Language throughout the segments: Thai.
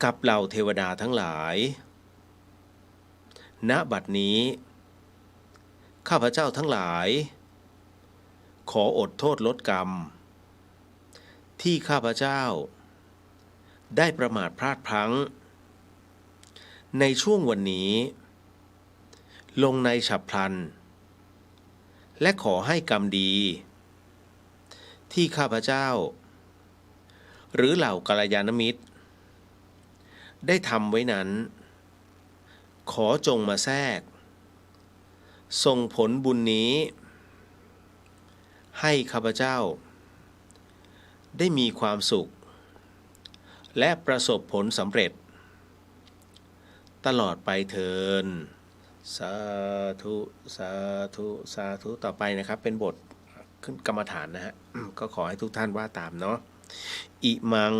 กับเหล่าเทวดาทั้งหลายณบัดนี้ข้าพเจ้าทั้งหลายขออดโทษลดกรรมที่ข้าพเจ้าได้ประมาทพลาดพลั้งในช่วงวันนี้ลงในฉับพลันและขอให้กรรมดีที่ข้าพเจ้าหรือเหล่ากัลยาณมิตรได้ทำไว้นั้นขอจงมาแทรกส่งผลบุญนี้ให้ข้าพเจ้าได้มีความสุขและประสบผลสำเร็จตลอดไปเถิดสาธุสาธุสาธุต่อไปนะครับเป็นบทขึ้นกรรมฐานนะฮะ ก็ขอให้ทุกท่านว่าตามเนาะอิมัง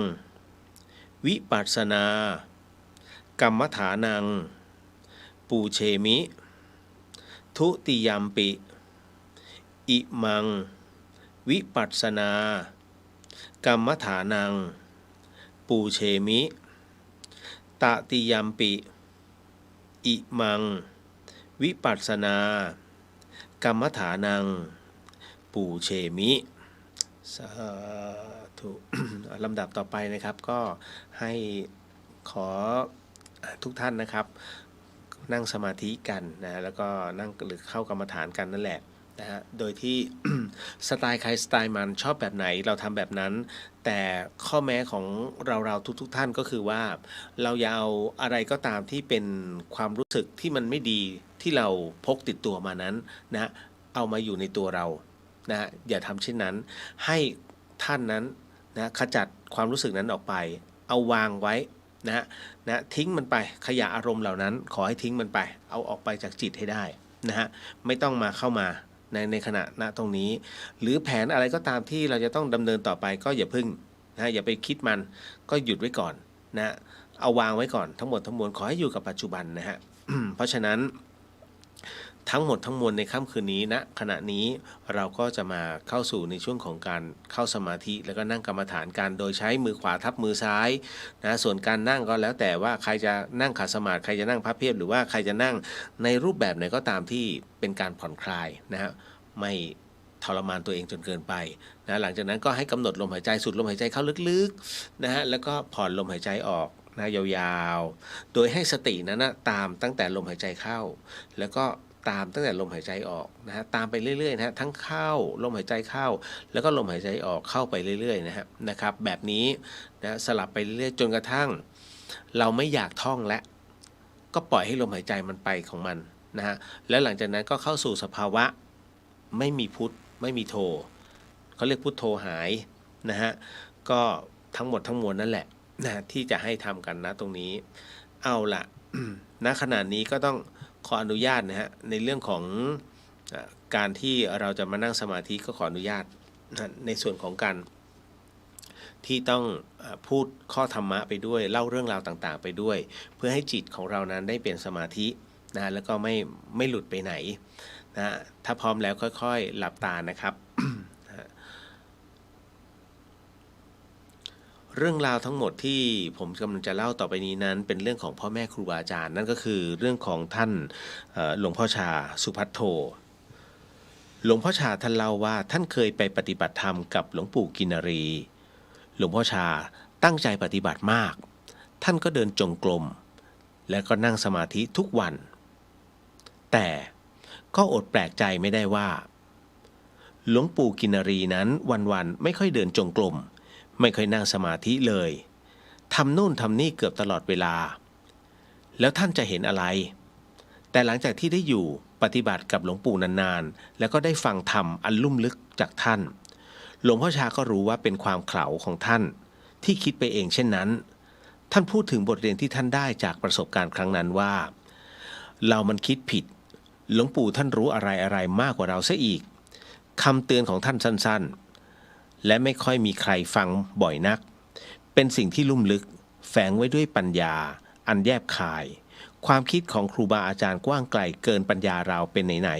วิปัสสนากรรมฐานังปูเชมิทุติยัมปิอิมังวิปัสสนากรรมฐานังปูเชมิตติยัมปิอิมังวิปัสสนากรรมฐานังปูเชมิสาธุ ลำดับต่อไปนะครับก็ให้ขอทุกท่านนะครับนั่งสมาธิกันนะแล้วก็นั่งหรือเข้ากรรมฐานกันนั่นแหละนะฮะโดยที่ สไตล์ใครสไตล์มันชอบแบบไหนเราทำแบบนั้นแต่ข้อแม้ของเราทุกท่านก็คือว่าเราอย่าเอาอะไรก็ตามที่เป็นความรู้สึกที่มันไม่ดีที่เราพกติดตัวมานั้นนะเอามาอยู่ในตัวเรานะอย่าทำเช่นนั้นให้ท่านนั้นนะขจัดความรู้สึกนั้นออกไปเอาวางไว้นะทิ้งมันไปขยะอารมณ์เหล่านั้นขอให้ทิ้งมันไปเอาออกไปจากจิตให้ได้นะฮะไม่ต้องมาเข้ามาในขณะตรงนี้หรือแผนอะไรก็ตามที่เราจะต้องดำเนินต่อไปก็อย่าพึ่งนะอย่าไปคิดมันก็หยุดไว้ก่อนนะเอาวางไว้ก่อนทั้งหมดทั้งมวลขอให้อยู่กับปัจจุบันนะฮะ เพราะฉะนั้นทั้งหมดทั้งมวลในค่ำคืนนี้นะขณะนี้เราก็จะมาเข้าสู่ในช่วงของการเข้าสมาธิแล้วก็นั่งกรรมฐานกันโดยใช้มือขวาทับมือซ้ายนะส่วนการนั่งก็แล้วแต่ว่าใครจะนั่งขัดสมาธิใครจะนั่งพับเพียบหรือว่าใครจะนั่งในรูปแบบไหนก็ตามที่เป็นการผ่อนคลายนะฮะไม่ทรมานตัวเองจนเกินไปนะหลังจากนั้นก็ให้กำหนดลมหายใจสูดลมหายใจเข้าลึกๆนะฮะแล้วก็ผ่อนลมหายใจออกนะยาวๆโดยให้สตินั้นนะตามตั้งแต่ลมหายใจเข้าแล้วก็ตามตั้งแต่ลมหายใจออกนะฮะตามไปเรื่อยๆนะฮะทั้งเข้าลมหายใจเข้าแล้วก็ลมหายใจออกเข้าไปเรื่อยๆนะครับแบบนี้นะสลับไปเรื่อยๆจนกระทั่งเราไม่อยากท่องแล้วก็ปล่อยให้ลมหายใจมันไปของมันนะฮะแล้วหลังจากนั้นก็เข้าสู่สภาวะไม่มีพุทไม่มีโทเขาเรียกพุทโธหายนะฮะก็ทั้งหมดทั้งมวลนั่นแหละนะที่จะให้ทำกันนะตรงนี้เอาละ ณขณะนี้ก็ต้องขออนุญาตนะฮะในเรื่องของการที่เราจะมานั่งสมาธิก็ขออนุญาตนะในส่วนของการที่ต้องพูดข้อธรรมะไปด้วยเล่าเรื่องราวต่างๆไปด้วยเพื่อให้จิตของเรานั้นได้เป็นสมาธินะแล้วก็ไม่หลุดไปไหนนะถ้าพร้อมแล้วค่อยๆหลับตานะครับ เรื่องราวทั้งหมดที่ผมกำลังจะเล่าต่อไปนี้นั้นเป็นเรื่องของพ่อแม่ครูบาอาจารย์นั่นก็คือเรื่องของท่านหลวงพ่อชาสุภัทโทหลวงพ่อชาท่านเล่าว่าท่านเคยไปปฏิบัติธรรมกับหลวงปู่กินรีหลวงพ่อชาตั้งใจปฏิบัติมากท่านก็เดินจงกรมและก็นั่งสมาธิทุกวันแต่ก็อดแปลกใจไม่ได้ว่าหลวงปู่กินรีนั้นวันๆไม่ค่อยเดินจงกรมไม่ค่อยนั่งสมาธิเลยทำนู่นทำนี่เกือบตลอดเวลาแล้วท่านจะเห็นอะไรแต่หลังจากที่ได้อยู่ปฏิบัติกับหลวงปู่นานๆแล้วก็ได้ฟังธรรมอันลุ่มลึกจากท่านหลวงพ่อชาก็รู้ว่าเป็นความเขลาของท่านที่คิดไปเองเช่นนั้นท่านพูดถึงบทเรียนที่ท่านได้จากประสบการณ์ครั้งนั้นว่าเรามันคิดผิดหลวงปู่ท่านรู้อะไรมากกว่าเราซะอีกคำเตือนของท่านสั้นๆและไม่ค่อยมีใครฟังบ่อยนักเป็นสิ่งที่ลุ่มลึกแฝงไว้ด้วยปัญญาอันแยบคายความคิดของครูบาอาจารย์กว้างไกลเกินปัญญาเราเป็นไหน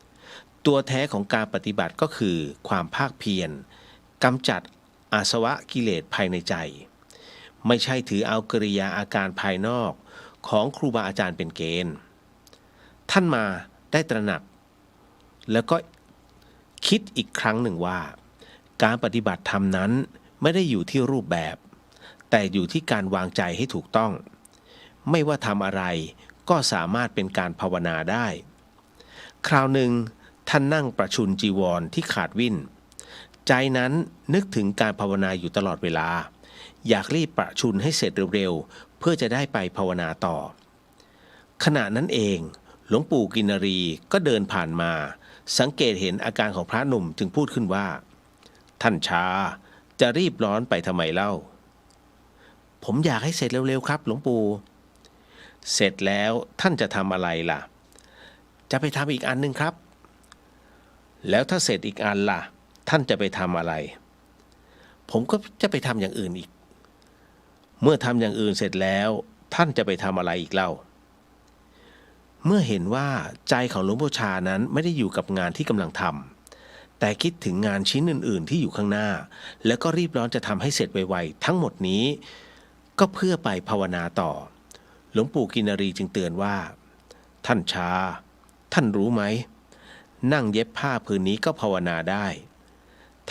ๆตัวแท้ของการปฏิบัติก็คือความภาคเพียรกำจัดอาสวะกิเลสภายในใจ ไม่ใช่ถือเอากริยาอาการภายนอกของครูบาอาจารย์เป็นเกณฑ์ท่านมาได้ตระหนักแล้วก็คิดอีกครั้งหนึ่งว่าการปฏิบัติธรรมนั้นไม่ได้อยู่ที่รูปแบบแต่อยู่ที่การวางใจให้ถูกต้องไม่ว่าทำอะไรก็สามารถเป็นการภาวนาได้คราวหนึ่งท่านนั่งประชุนจีวรที่ขาดวิ่นใจนั้นนึกถึงการภาวนาอยู่ตลอดเวลาอยากรีบประชุนให้เสร็จเร็วๆเพื่อจะได้ไปภาวนาต่อขณะนั้นเองหลวงปู่กินรีก็เดินผ่านมาสังเกตเห็นอาการของพระหนุ่มจึงพูดขึ้นว่าท่านชาจะรีบร้อนไปทำไมเล่าผมอยากให้เสร็จเร็วๆครับหลวงปู่เสร็จแล้วท่านจะทำอะไรล่ะจะไปทำอีกอันนึงครับแล้วถ้าเสร็จอีกอันล่ะท่านจะไปทำอะไรผมก็จะไปทำอย่างอื่นอีกเมื่อทำอย่างอื่นเสร็จแล้วท่านจะไปทำอะไรอีกเล่าเมื่อเห็นว่าใจของหลวงพ่อชานั้นไม่ได้อยู่กับงานที่กำลังทำแต่คิดถึงงานชิ้นอื่นๆที่อยู่ข้างหน้าแล้วก็รีบร้อนจะทำให้เสร็จไวๆทั้งหมดนี้ก็เพื่อไปภาวนาต่อหลวงปู่กินรีจึงเตือนว่าท่านชาท่านรู้ไหมนั่งเย็บผ้าผืนนี้ก็ภาวนาได้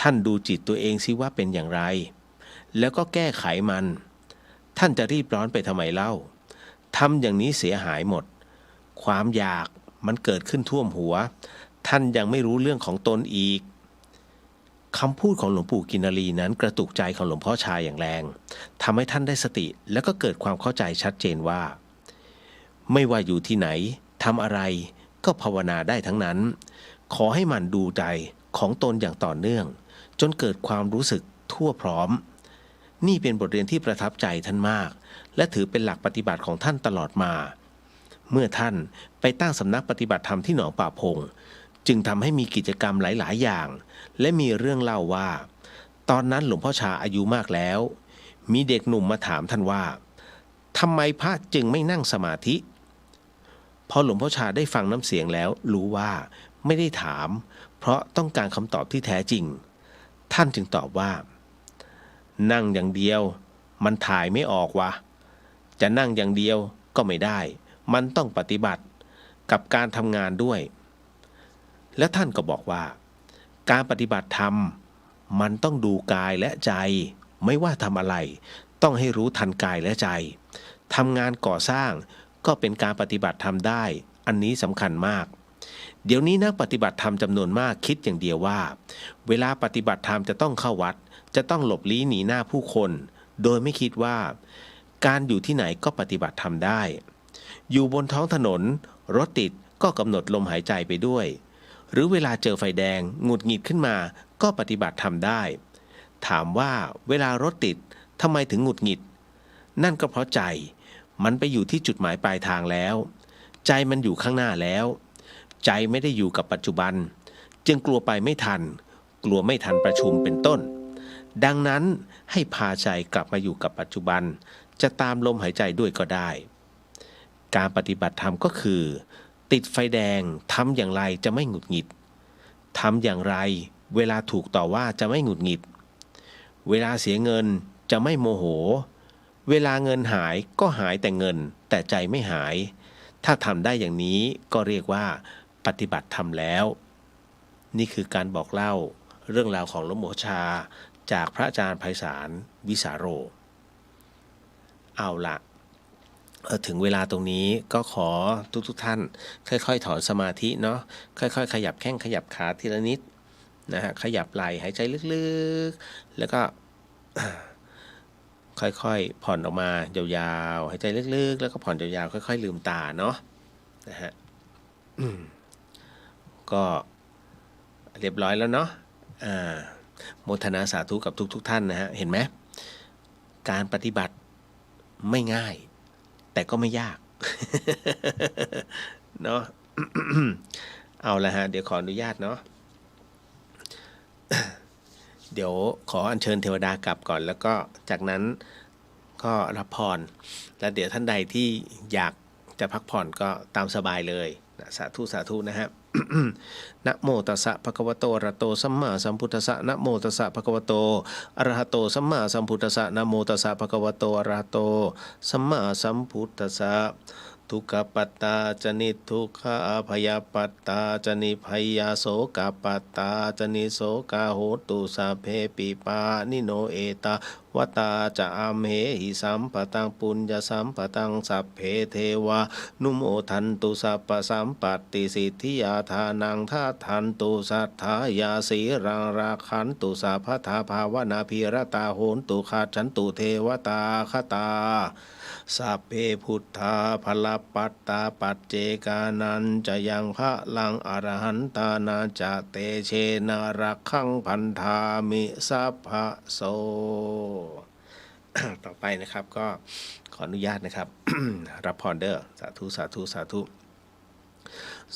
ท่านดูจิตตัวเองสิว่าเป็นอย่างไรแล้วก็แก้ไขมันท่านจะรีบร้อนไปทำไมเล่าทำอย่างนี้เสียหายหมดความอยากมันเกิดขึ้นท่วมหัวท่านยังไม่รู้เรื่องของตนอีกคำพูดของหลวงปู่กินรีนั้นกระตุกใจของหลวงพ่อชาอย่างแรงทำให้ท่านได้สติแล้วก็เกิดความเข้าใจชัดเจนว่าไม่ว่าอยู่ที่ไหนทำอะไรก็ภาวนาได้ทั้งนั้นขอให้มันดูใจของตนอย่างต่อเนื่องจนเกิดความรู้สึกทั่วพร้อมนี่เป็นบทเรียนที่ประทับใจท่านมากและถือเป็นหลักปฏิบัติของท่านตลอดมาเมื่อท่านไปตั้งสำนักปฏิบัติธรรมที่หนองป่าพงจึงทำให้มีกิจกรรมหลายๆอย่างและมีเรื่องเล่าว่าตอนนั้นหลวงพ่อชาอายุมากแล้วมีเด็กหนุ่มมาถามท่านว่าทำไมพระจึงไม่นั่งสมาธิพอหลวงพ่อชาได้ฟังน้ำเสียงแล้วรู้ว่าไม่ได้ถามเพราะต้องการคำตอบที่แท้จริงท่านจึงตอบว่านั่งอย่างเดียวมันถ่ายไม่ออกวะจะนั่งอย่างเดียวก็ไม่ได้มันต้องปฏิบัติกับการทำงานด้วยและท่านก็บอกว่าการปฏิบัติธรรมมันต้องดูกายและใจไม่ว่าทำอะไรต้องให้รู้ทันกายและใจทำงานก่อสร้างก็เป็นการปฏิบัติธรรมได้อันนี้สำคัญมากเดี๋ยวนี้นักปฏิบัติธรรมจำนวนมากคิดอย่างเดียวว่าเวลาปฏิบัติธรรมจะต้องเข้าวัดจะต้องหลบลี้หนีหน้าผู้คนโดยไม่คิดว่าการอยู่ที่ไหนก็ปฏิบัติธรรมได้อยู่บนท้องถนนรถติดก็กำหนดลมหายใจไปด้วยหรือเวลาเจอไฟแดงหงุดหงิดขึ้นมาก็ปฏิบัติธรรมได้ถามว่าเวลารถติดทำไมถึงหงุดหงิดนั่นก็เพราะใจมันไปอยู่ที่จุดหมายปลายทางแล้วใจมันอยู่ข้างหน้าแล้วใจไม่ได้อยู่กับปัจจุบันจึงกลัวไปไม่ทันกลัวไม่ทันประชุมเป็นต้นดังนั้นให้พาใจกลับมาอยู่กับปัจจุบันจะตามลมหายใจด้วยก็ได้การปฏิบัติธรรมก็คือติดไฟแดงทำอย่างไรจะไม่หงุดหงิดทำอย่างไรเวลาถูกต่อว่าจะไม่หงุดหงิดเวลาเสียเงินจะไม่โมโหเวลาเงินหายก็หายแต่เงินแต่ใจไม่หายถ้าทำได้อย่างนี้ก็เรียกว่าปฏิบัติธรรมแล้วนี่คือการบอกเล่าเรื่องราวของหลวงปู่ชาจากพระอาจารย์ไพศาลวิสาโรเอาละถึงเวลาตรงนี้ก็ขอทุกท่านค่อยๆถอนสมาธิเนาะค่อยๆขยับแข้งขยับขาทีละนิดนะฮะขยับไหล่หายใจลึกๆแล้วก็ค่อยๆผ่อนออกมายาวๆหายใจลึกๆแล้วก็ผ่อนยาวๆค่อยๆลืมตาเนาะนะฮะก็เรียบร้อยแล้วเนาะโมทนาสาธุกับทุกท่านนะฮะเห็นไหมการปฏิบัติไม่ง่ายแต่ก็ไม่ยาก เนาะ เอาละฮะเดี๋ยวขออนุญาตเนาะ เดี๋ยวขออัญเชิญเทวดากลับก่อนแล้วก็จากนั้นก็รับพรแล้วเดี๋ยวท่านใดที่อยากจะพักผ่อนก็ตามสบายเลยนะสาธุสาธุนะฮะ นะโมตัสสะภะคะวะโตอะระหะโตสัมมาสัมพุทธัสสะนะโมตัสสะภะคะวะโตอะระหะโตสัมมาสัมพุทธัสสะนะโมตัสสะภะคะวะโตอะระหะโตสัมมาสัมพุทธัสสะทุกขปัตตาจนิทุกขาพยาปัตตาจนิพยาโสกปัตตาจนิโสกาโหตุสัพเพปิปานิโนเอตาวตาจะอามเหหิสัมปตังปุญญสัมปตังสัพเพเทวานุโมทันตุสัพพสัมปัตติสิทธิยาทานังทัทันตุสัทธายาสีรังราคันตุสัพพทาภาวนาภิรตาโหนตุขาฉันตุเทวตาคตาสัพเพพุทธาภลปัตตาปัจเจกานันจะยังพระลังอรหันตานาจะเตเชนารักขังพันธามิสัพพะโส ต่อไปนะครับก็ขออนุญาตนะครับ รับพรเด้อสาธุสาธุสาธุ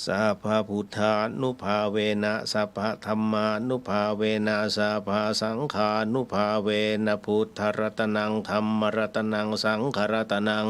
สัพพพุทธานุภาเวนะสัพพธรรมานุภาเวนะสัพพสังฆานุภาเวนะพุทธรัตนังธรรมรัตนังสังฆรัตนัง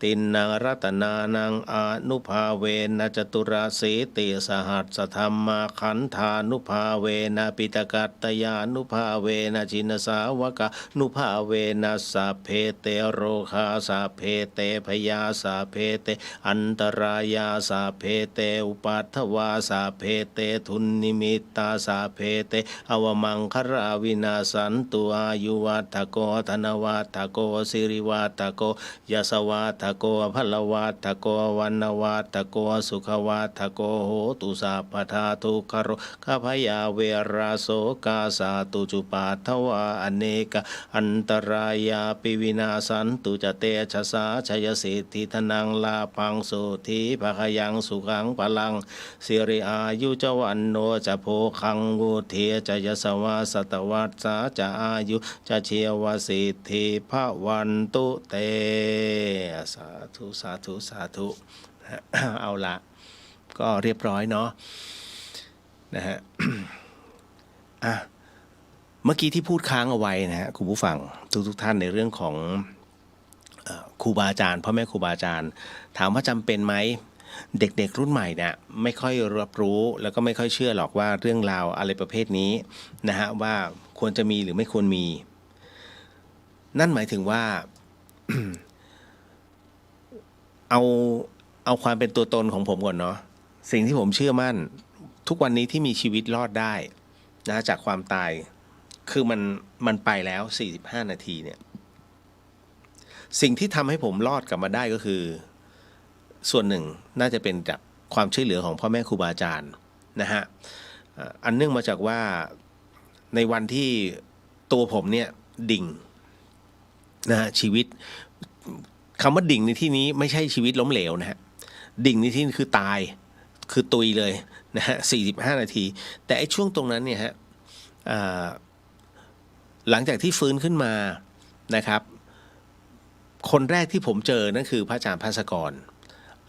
ตินนังรัตนานังอนุภาเวนะจตุราสีติสหัสสธรรมาขันธานุภาเวนะปิตกัตตยานุภาเวนะจินสาวกานุภาเวนะสัพเพเตโรคาสัพเพเตพยาสัพเพเตอันตรายาสัพเพเตอุปัฏฐวาสัพเพเตทุนนิมิตตาสัพเพเตอวมังคราวินาสันตุอายุวัฏโกธนวัฏโกสิริวัฏโกยสวัฏโกพลวัฏโกวันวัฏโกสุขวัฏโกโหตุสัพพทาทุกขโรข้าพยาเวราโสกาสาตุจุปัฏฐวาอเนกอันตรายาปิวินาสันตุจเตชะสาชยสิทธิธนังลาพังสุธีภคยังสุขังพลังสิริอายุจวันโนจะโพคังวุเทจะยสวาสตวัสสาจะอายุจะเชียวสิทธิภวันตุเตสาธุสาธุสาธุ เอาละก็เรียบร้อยเนาะนะฮะ อ่ะเมื่อกี้ที่พูดค้างเอาไว้นะฮะคุณผู้ฟังทุกท่านในเรื่องของครูบาอาจารย์พ่อแม่ครูบาอาจารย์ถามว่าจำเป็นไหมเด็กๆรุ่นใหม่เนี่ยไม่ค่อยรับรู้แล้วก็ไม่ค่อยเชื่อหรอกว่าเรื่องราวอะไรประเภทนี้นะฮะว่าควรจะมีหรือไม่ควรมีนั่นหมายถึงว่า เอาความเป็นตัวตนของผมก่อนเนาะสิ่งที่ผมเชื่อมั่นทุกวันนี้ที่มีชีวิตรอดได้นะจากความตายคือมันไปแล้ว45นาทีเนี่ยสิ่งที่ทำให้ผมรอดกลับมาได้ก็คือส่วนหนึ่งน่าจะเป็นจากความช่วยเหลือของพ่อแม่ครูบาอาจารย์นะฮะอันเนื่องมาจากว่าในวันที่ตัวผมเนี่ยดิ่งนะฮะชีวิตคำว่าดิ่งในที่นี้ไม่ใช่ชีวิตล้มเหลวนะฮะดิ่งในที่นี้คือตายคือตุยเลยนะฮะ45นาทีแต่ไอ้ช่วงตรงนั้นเนี่ยฮะหลังจากที่ฟื้นขึ้นมานะครับคนแรกที่ผมเจอนั่นคือพระอาจารย์ภาสกร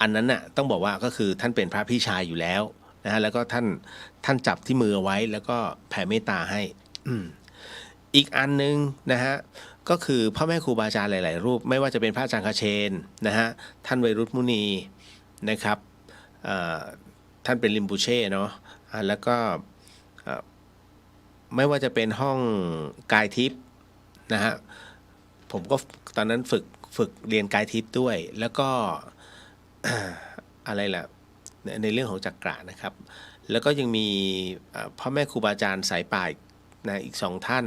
อันนั้นน่ะต้องบอกว่าก็คือท่านเป็นพระพี่ชายอยู่แล้วนะฮะแล้วก็ท่านจับที่มือไว้แล้วก็แผ่เมตตาให้อีกอันนึงนะฮะก็คือพ่อแม่ครูบาอาจารย์หลายๆรูปไม่ว่าจะเป็นพระอาจารย์คเชนนะฮะท่านเวรุตมุนีนะครับท่านเป็นริมบูเช่เนาะแล้วก็ไม่ว่าจะเป็นห้องกายทิพย์นะฮะผมก็ตอนนั้นฝึกเรียนกายทิพย์ด้วยแล้วก็อะไรล่ะในเรื่องของจักระนะครับแล้วก็ยังมีพ่อแม่ครูบาอาจารย์สายป่ายนะอีก2ท่าน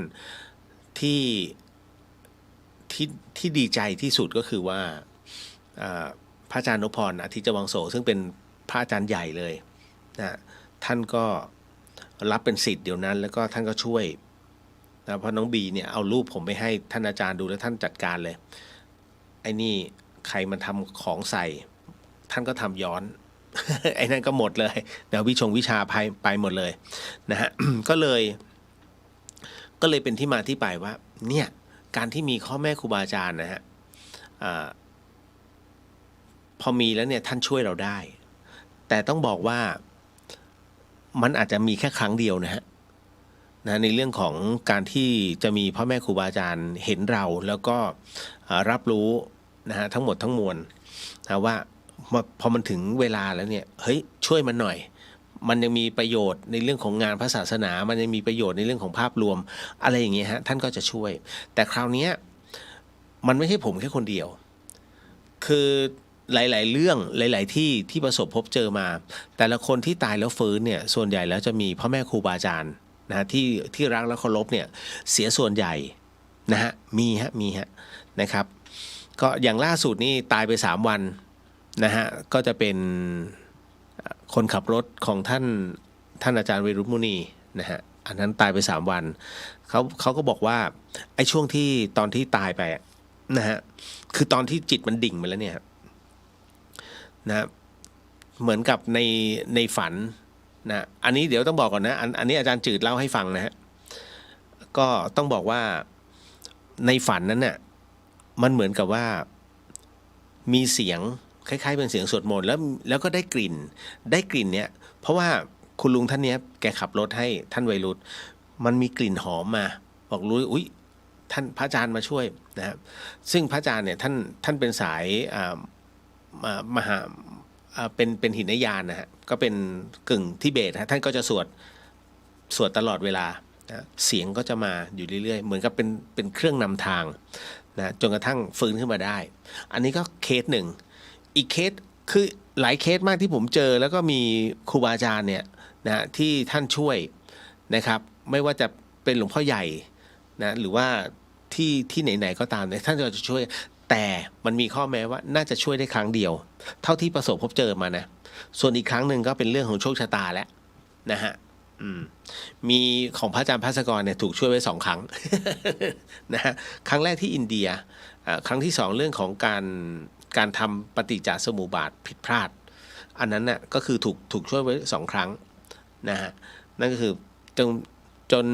ที่ดีใจที่สุดก็คือว่าพระอาจารย์นพพรอาทิตย์วังโสซึ่งเป็นพระอาจารย์ใหญ่เลยนะท่านก็รับเป็นศิษย์เดี๋ยวนั้นแล้วก็ท่านก็ช่วยนะเพราะน้องบีเนี่ยเอารูปผมไปให้ท่านอาจารย์ดูแล้วท่านจัดการเลยไอ้นี่ใครมันทำของใส่ท่านก็ทำย้อน ไอ้นั่นก็หมดเลยนะวิชาไปหมดเลยนะฮะ ก็เลยเป็นที่มาที่ไปว่าเนี่ยการที่มีพ่อแม่ครูบาอาจารย์นะฮะพอมีแล้วเนี่ยท่านช่วยเราได้แต่ต้องบอกว่ามันอาจจะมีแค่ครั้งเดียวนะฮะในเรื่องของการที่จะมีพ่อแม่ครูบาอาจารย์เห็นเราแล้วก็รับรู้นะฮะทั้งหมดทั้งมวลนะว่าพอมันถึงเวลาแล้วเนี่ยเฮ้ยช่วยมันหน่อย มันยังมีประโยชน์ในเรื่องของงานพระศาสนามันยังมีประโยชน์ในเรื่องของภาพรวมอะไรอย่างเงี้ยฮะท่านก็จะช่วยแต่คราวเนี้ยมันไม่ใช่ผมแค่คนเดียวคือหลายๆเรื่องหลายๆที่ประสบพบเจอมาแต่ละคนที่ตายแล้วฟื้นเนี่ยส่วนใหญ่แล้วจะมีพ่อแม่ครูบาอาจารย์นะที่รักและเคารพเนี่ยเสียส่วนใหญ่นะฮะมีฮะนะครับก็อย่างล่าสุดนี่ตายไป3 วันนะฮะก็จะเป็นคนขับรถของท่านอาจารย์เวรุมุนีนะฮะอันนั้นตายไป3 วันเขาก็บอกว่าไอ้ช่วงที่ตอนที่ตายไปนะฮะคือตอนที่จิตมันดิ่งไปแล้วเนี่ยนะเหมือนกับในฝันนะอันนี้เดี๋ยวต้องบอกก่อนนะอันนี้อาจารย์จืดเล่าให้ฟังนะฮะก็ต้องบอกว่าในฝันนั้นน่ะมันเหมือนกับว่ามีเสียงคล้ายๆเป็นเสียงสวดมนต์แล้วก็ได้กลิ่นเนี่ยเพราะว่าคุณลุงท่านเนี้ยแกขับรถให้ท่านวัยรุ่นมันมีกลิ่นหอมมาบอกรู้อุ๊ยท่านพระอาจารย์มาช่วยนะครับซึ่งพระอาจารย์เนี่ยท่านเป็นสายมหาเป็นหินยานนะฮะก็เป็นกึ่งทิเบตฮะท่านก็จะสวดตลอดเวลานะเสียงก็จะมาอยู่เรื่อยๆเหมือนกับเป็นเครื่องนำทางนะจนกระทั่งฟื้นขึ้นมาได้อันนี้ก็เคสหนึ่งอีกเคสคือหลายเคสมากที่ผมเจอแล้วก็มีครูบาอาจารย์เนี่ยนะที่ท่านช่วยนะครับไม่ว่าจะเป็นหลวงพ่อใหญ่นะหรือว่าที่ไหนๆก็ตามเนี่ยท่านจะช่วยแต่มันมีข้อแม้ว่าน่าจะช่วยได้ครั้งเดียวเท่าที่ประสบพบเจอมานะส่วนอีกครั้งหนึ่งก็เป็นเรื่องของโชคชะตาแล้วนะฮะมีของพระอาจารย์ภัสกรเนี่ยถูกช่วยไว้2 ครั้ง นะฮะครั้งแรกที่อินเดียครั้งที่2เรื่องของการทำปฏิจจสมุปบาทผิดพลาดอันนั้นน่ะก็คือถูกช่วยไว้2 ครั้งนะฮะนั่นก็คือจน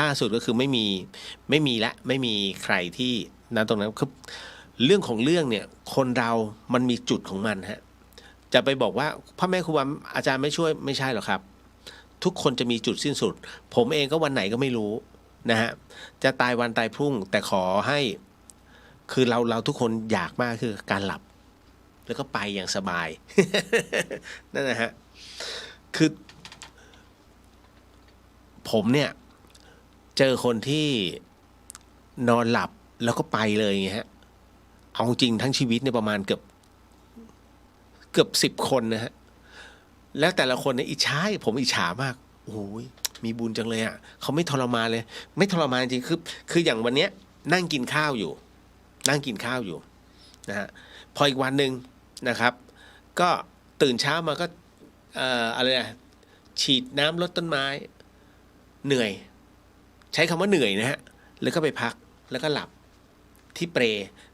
ล่าสุดก็คือไม่มีใครที่นั้นตรงนั้นคือเรื่องของเรื่องเนี่ยคนเรามันมีจุดของมันฮะจะไปบอกว่าพ่อแม่ครูบาอาจารย์ไม่ช่วยไม่ใช่หรอกครับทุกคนจะมีจุดสิ้นสุดผมเองก็วันไหนก็ไม่รู้นะฮะจะตายวันตายพรุ่งแต่ขอให้คือเราทุกคนอยากมากคือการหลับแล้วก็ไปอย่างสบาย นั่นนะฮะคือผมเนี่ยเจอคนที่นอนหลับแล้วก็ไปเลยไงฮะเอาจริงทั้งชีวิตเนี่ยประมาณเกือบ10 คนนะฮะแล้วแต่ละคนเนี่ยผมอิจฉามากโอ้ยมีบุญจังเลยอ่ะเขาไม่ทรมานเลยไม่ทรมานจริงคืออย่างวันเนี้ยนั่งกินข้าวอยู่นะฮะพออีกวันหนึ่งนะครับก็ตื่นเช้ามาก็อะไรนะฉีดน้ำรดต้นไม้เหนื่อยใช้คำว่าเหนื่อยนะฮะแล้วก็ไปพักแล้วก็หลับที่เปร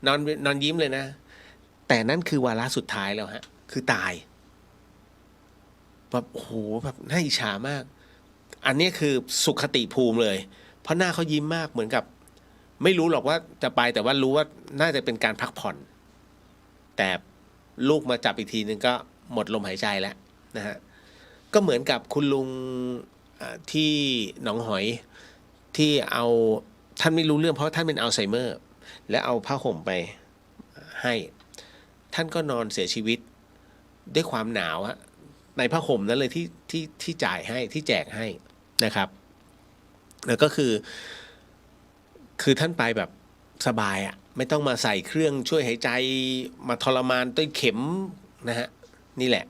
นอนยิ้มเลยนะแต่นั่นคือวาระสุดท้ายแล้วฮะคือตายแบบโอ้โหแบบน่าอิจฉามากอันนี้คือสุขติภูมิเลยเพราะหน้าเขายิ้มมากเหมือนกับไม่รู้หรอกว่าจะไปแต่ว่ารู้ว่าน่าจะเป็นการพักผ่อนแต่ลูกมาจับอีกทีนึงก็หมดลมหายใจแล้วนะฮะก็เหมือนกับคุณลุงที่หนองหอยที่เอาท่านไม่รู้เรื่องเพราะท่านเป็นอัลไซเมอร์และเอาผ้าห่มไปให้ท่านก็นอนเสียชีวิตด้วยความหนาวฮะในผ้าห่มนั้นเลยที่จ่ายให้ที่แจกให้นะครับแล้วก็คือท่านไปแบบสบายอ่ะไม่ต้องมาใส่เครื่องช่วยหายใจมาทรมานด้วยเข็มนะฮะนี่แหละ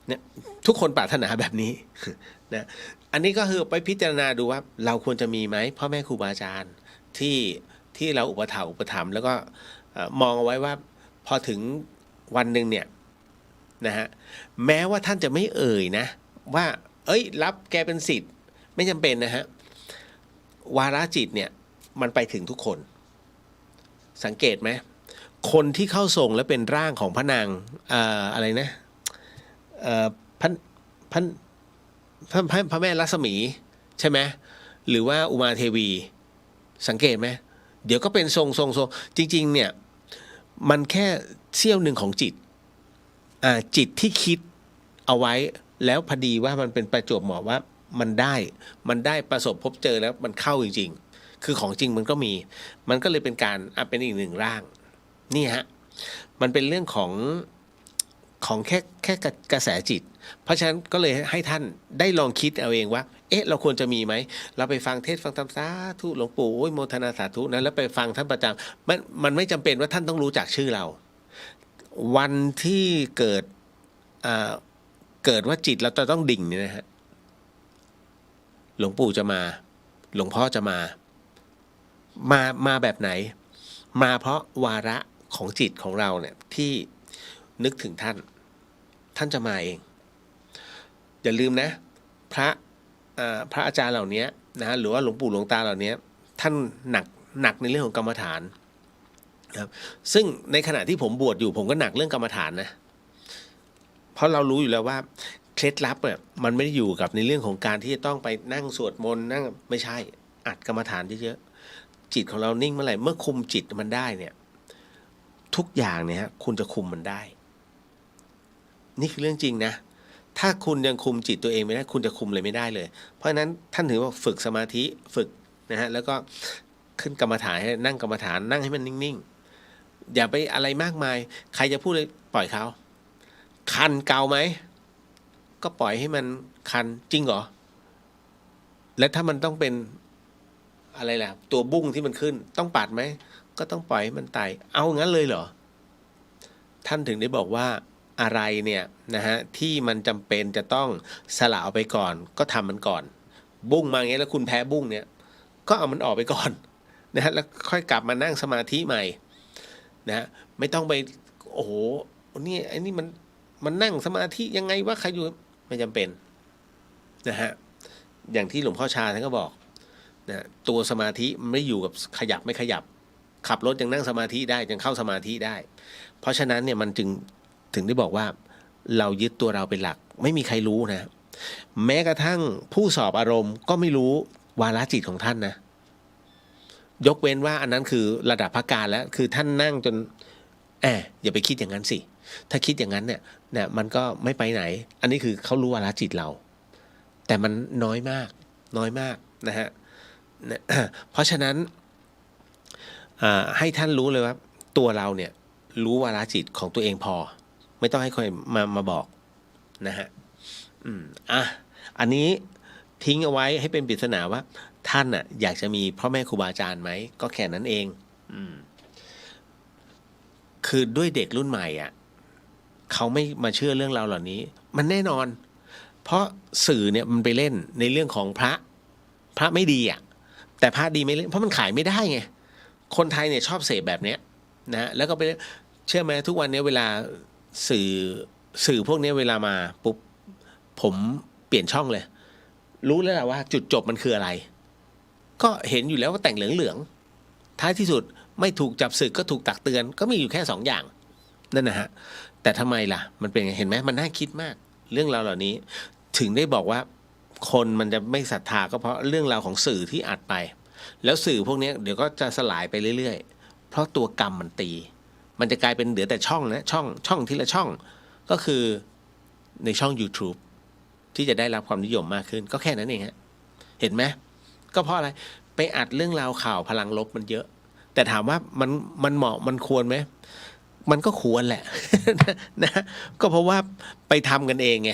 เนี่ยทุกคนปรารถนาแบบนี้นะอันนี้ก็คือไปพิจารณาดูว่าเราควรจะมีไหมพ่อแม่ครูบาอาจารย์ที่เราอุปถัมภ์แล้วก็มองเอาไว้ว่าพอถึงวันหนึ่งเนี่ยนะฮะแม้ว่าท่านจะไม่เอ่ยนะว่าเอ้ยรับแกเป็นศิษย์ไม่จำเป็นนะฮะวาระจิตเนี่ยมันไปถึงทุกคนสังเกตไหมคนที่เข้าทรงแล้วเป็นร่างของพระนางอะไรนะพระแม่ลักษมีใช่ไหมหรือว่าอุมาเทวีสังเกตไหมเดี๋ยวก็เป็นทรงจริงๆเนี่ยมันแค่เสี้ยวหนึ่งของจิตที่คิดเอาไว้แล้วพอดีว่ามันเป็นประจวบเหมาะว่ามันได้ประสบพบเจอแล้วมันเข้าจริงๆคือของจริงมันก็มีมันก็เลยเป็นการเป็นอีกหนึ่งร่างนี่ฮะมันเป็นเรื่องของ ของแค่กระแสจิต เพราะฉะนั้นก็เลยให้ท่านได้ลองคิดเอาเองว่าเอ๊ะเราควรจะมีไหมเราไปฟังเทศน์ฟังธรรมสาธุหลวงปู่โอ้ยโมทนาสาธุนะแล้วไปฟังท่านประจำมันไม่จำเป็นว่าท่านต้องรู้จักชื่อเรา วันที่เกิดว่าจิตเราจะต้องดิ่งเนี่ยนะฮะหลวงปู่จะมาหลวงพ่อจะมาแบบไหนมาเพราะวาระของจิตของเราเนี่ยที่นึกถึงท่านจะมาเองอย่าลืมนะพระอาจารย์เหล่านี้นะหรือว่าหลวงปู่หลวงตาเหล่านี้ท่านหนักในเรื่องของกรรมฐานนะครับซึ่งในขณะที่ผมบวชอยู่ผมก็หนักเรื่องกรรมฐานนะเพราะเรารู้อยู่แล้วว่าเคล็ดลับเนี่ยมันไม่ได้อยู่กับในเรื่องของการที่จะต้องไปนั่งสวดมนต์นั่งไม่ใช่อัดกรรมฐานเยอะๆจิตของเรานิ่งเมื่อไหร่เมื่อคุมจิตมันได้เนี่ยทุกอย่างเนี่ยคุณจะคุมมันได้นี่คือเรื่องจริงนะถ้าคุณยังคุมจิตตัวเองไม่ได้คุณจะคุมเลยไม่ได้เลยเพราะฉะนั้นท่านถือว่าฝึกสมาธิฝึกนะฮะแล้วก็ขึ้นกรรมฐานให้นั่งกรรมฐานนั่งให้มันนิ่งๆอย่าไปอะไรมากมายใครจะพูดเลยปล่อยเขาคันเกาไหมก็ปล่อยให้มันคันจริงเหรอและถ้ามันต้องเป็นอะไรล่ะตัวบุ้งที่มันขึ้นต้องปัดไหมก็ต้องปล่อยให้มันไต่เอางั้นเลยเหรอท่านถึงได้บอกว่าอะไรเนี่ยนะฮะที่มันจำเป็นจะต้องสละเอาไปก่อนก็ทำมันก่อนบุ้งมาอย่างเงี้ยแล้วคุณแพ้บุ้งเนี่ยก็เอามันออกไปก่อนนะฮะแล้วค่อยกลับมานั่งสมาธิใหม่นะฮะไม่ต้องไปโอ้โหนี่ไอ้นี่มันนั่งสมาธิยังไงวะใครอยู่ไม่จำเป็นนะฮะอย่างที่หลวงพ่อชาท่านก็บอกนะตัวสมาธิไม่อยู่กับขยับไม่ขยับขับรถยังนั่งสมาธิได้ยังเข้าสมาธิได้เพราะฉะนั้นเนี่ยมันจึงถึงได้บอกว่าเรายึดตัวเราเป็นหลักไม่มีใครรู้นะแม้กระทั่งผู้สอบอารมณ์ก็ไม่รู้วาระจิตของท่านนะยกเว้นว่าอันนั้นคือระดับพระการแล้วคือท่านนั่งจนอย่าไปคิดอย่างนั้นสิถ้าคิดอย่างนั้นเนี่ยมันก็ไม่ไปไหนอันนี้คือเขารู้วาระจิตเราแต่มันน้อยมากนะฮะเพราะฉะนั้นให้ท่านรู้เลยว่าตัวเราเนี่ยรู้วาระจิตของตัวเองพอไม่ต้องให้ใครมาบอกนะฮะอันนี้ทิ้งเอาไว้ให้เป็นปริศนาว่าท่านน่ะอยากจะมีพ่อแม่ครูบาอาจารย์ไหมก็แค่นั้นเองคือด้วยเด็กรุ่นใหม่เขาไม่มาเชื่อเรื่องเราเหล่านี้มันแน่นอนเพราะสื่อเนี่ยมันไปเล่นในเรื่องของพระไม่ดีแต่พระดีไม่เล่นเพราะมันขายไม่ได้ไงคนไทยเนี่ยชอบเสพแบบเนี้ยนะแล้วก็ไปเชื่อไหมทุกวันนี้เวลาสื่อพวกนี้เวลามาปุ๊บผมเปลี่ยนช่องเลยรู้แล้วแหละว่าจุดจบมันคืออะไรก็เห็นอยู่แล้วว่าแต่งเหลืองท้ายที่สุดไม่ถูกจับศึกก็ถูกตักเตือนก็มีอยู่แค่2 อย่างนั่นนะฮะแต่ทำไมล่ะมันเป็นไงเห็นไหมมันน่าคิดมากเรื่องราวเหล่านี้ถึงได้บอกว่าคนมันจะไม่ศรัทธาก็เพราะเรื่องราวของสื่อที่อัดไปแล้วสื่อพวกนี้เดี๋ยวก็จะสลายไปเรื่อยๆเพราะตัวกรรมมันตีมันจะกลายเป็นเหลือแต่ช่องนะช่องทีละช่องก็คือในช่อง YouTube ที่จะได้รับความนิยมมากขึ้นก็แค่นั้นเองฮะเห็นไหมก็เพราะอะไรไปอัดเรื่องราวข่าวพลังลบมันเยอะแต่ถามว่ามันเหมาะมันควรไหมมันก็ควรแหละ นะก็เพราะว่าไปทำกันเองไง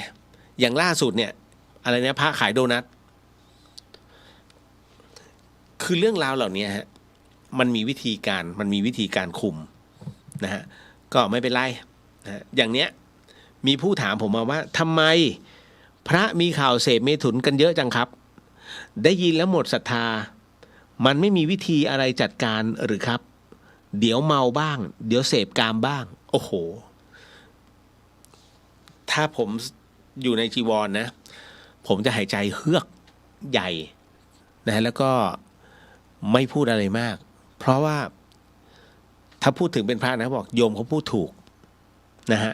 อย่างล่าสุดเนี่ยอะไรเนี่ยพระขายโดนัทคือเรื่องราวเหล่านี้ฮะมันมีวิธีการคุมนะฮะก็ไม่เป็นไรนะอย่างเนี้ยมีผู้ถามผมมาว่าทำไมพระมีข่าวเสพเมถุนกันเยอะจังครับได้ยินแล้วหมดศรัทธามันไม่มีวิธีอะไรจัดการหรือครับเดี๋ยวเมาบ้างเดี๋ยวเสพกามบ้างโอ้โหถ้าผมอยู่ในจีวรนะผมจะหายใจเฮือกใหญ่นะแล้วก็ไม่พูดอะไรมากเพราะว่าถ้าพูดถึงเป็นพระนะบอกโยมเขาพูดถูกนะฮะ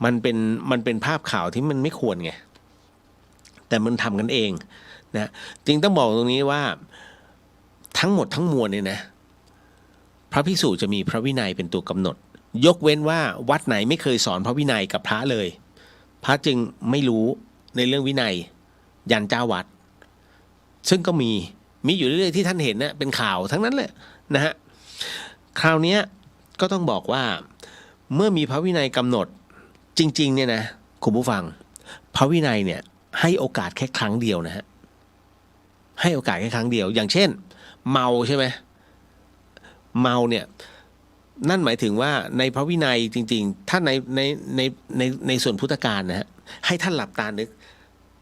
มันเป็นภาพข่าวที่มันไม่ควรไงแต่มันทำกันเองนะจริงต้องบอกตรงนี้ว่าทั้งหมดทั้งมวลเนี่ยนะพระภิกษุจะมีพระวินัยเป็นตัวกำหนดยกเว้นว่าวัดไหนไม่เคยสอนพระวินัยกับพระเลยพระจึงไม่รู้ในเรื่องวินัยยันเจ้าวัดซึ่งก็มีอยู่เรื่อยๆที่ท่านเห็นนะเป็นข่าวทั้งนั้นแหละนะฮะคราวนี้ก็ต้องบอกว่าเมื่อมีพระวินัยกำหนด จริงๆเนี่ยนะคุณผู้ฟังพระวินัยเนี่ยให้โอกาสแค่ครั้งเดียวนะฮะให้โอกาสแค่ครั้งเดียวอย่างเช่นเมาใช่ไหมเมาเนี่ยนั่นหมายถึงว่าในพระวินัยจริงๆถ้าในส่วนพุทธกาลนะฮะให้ท่านหลับตานึก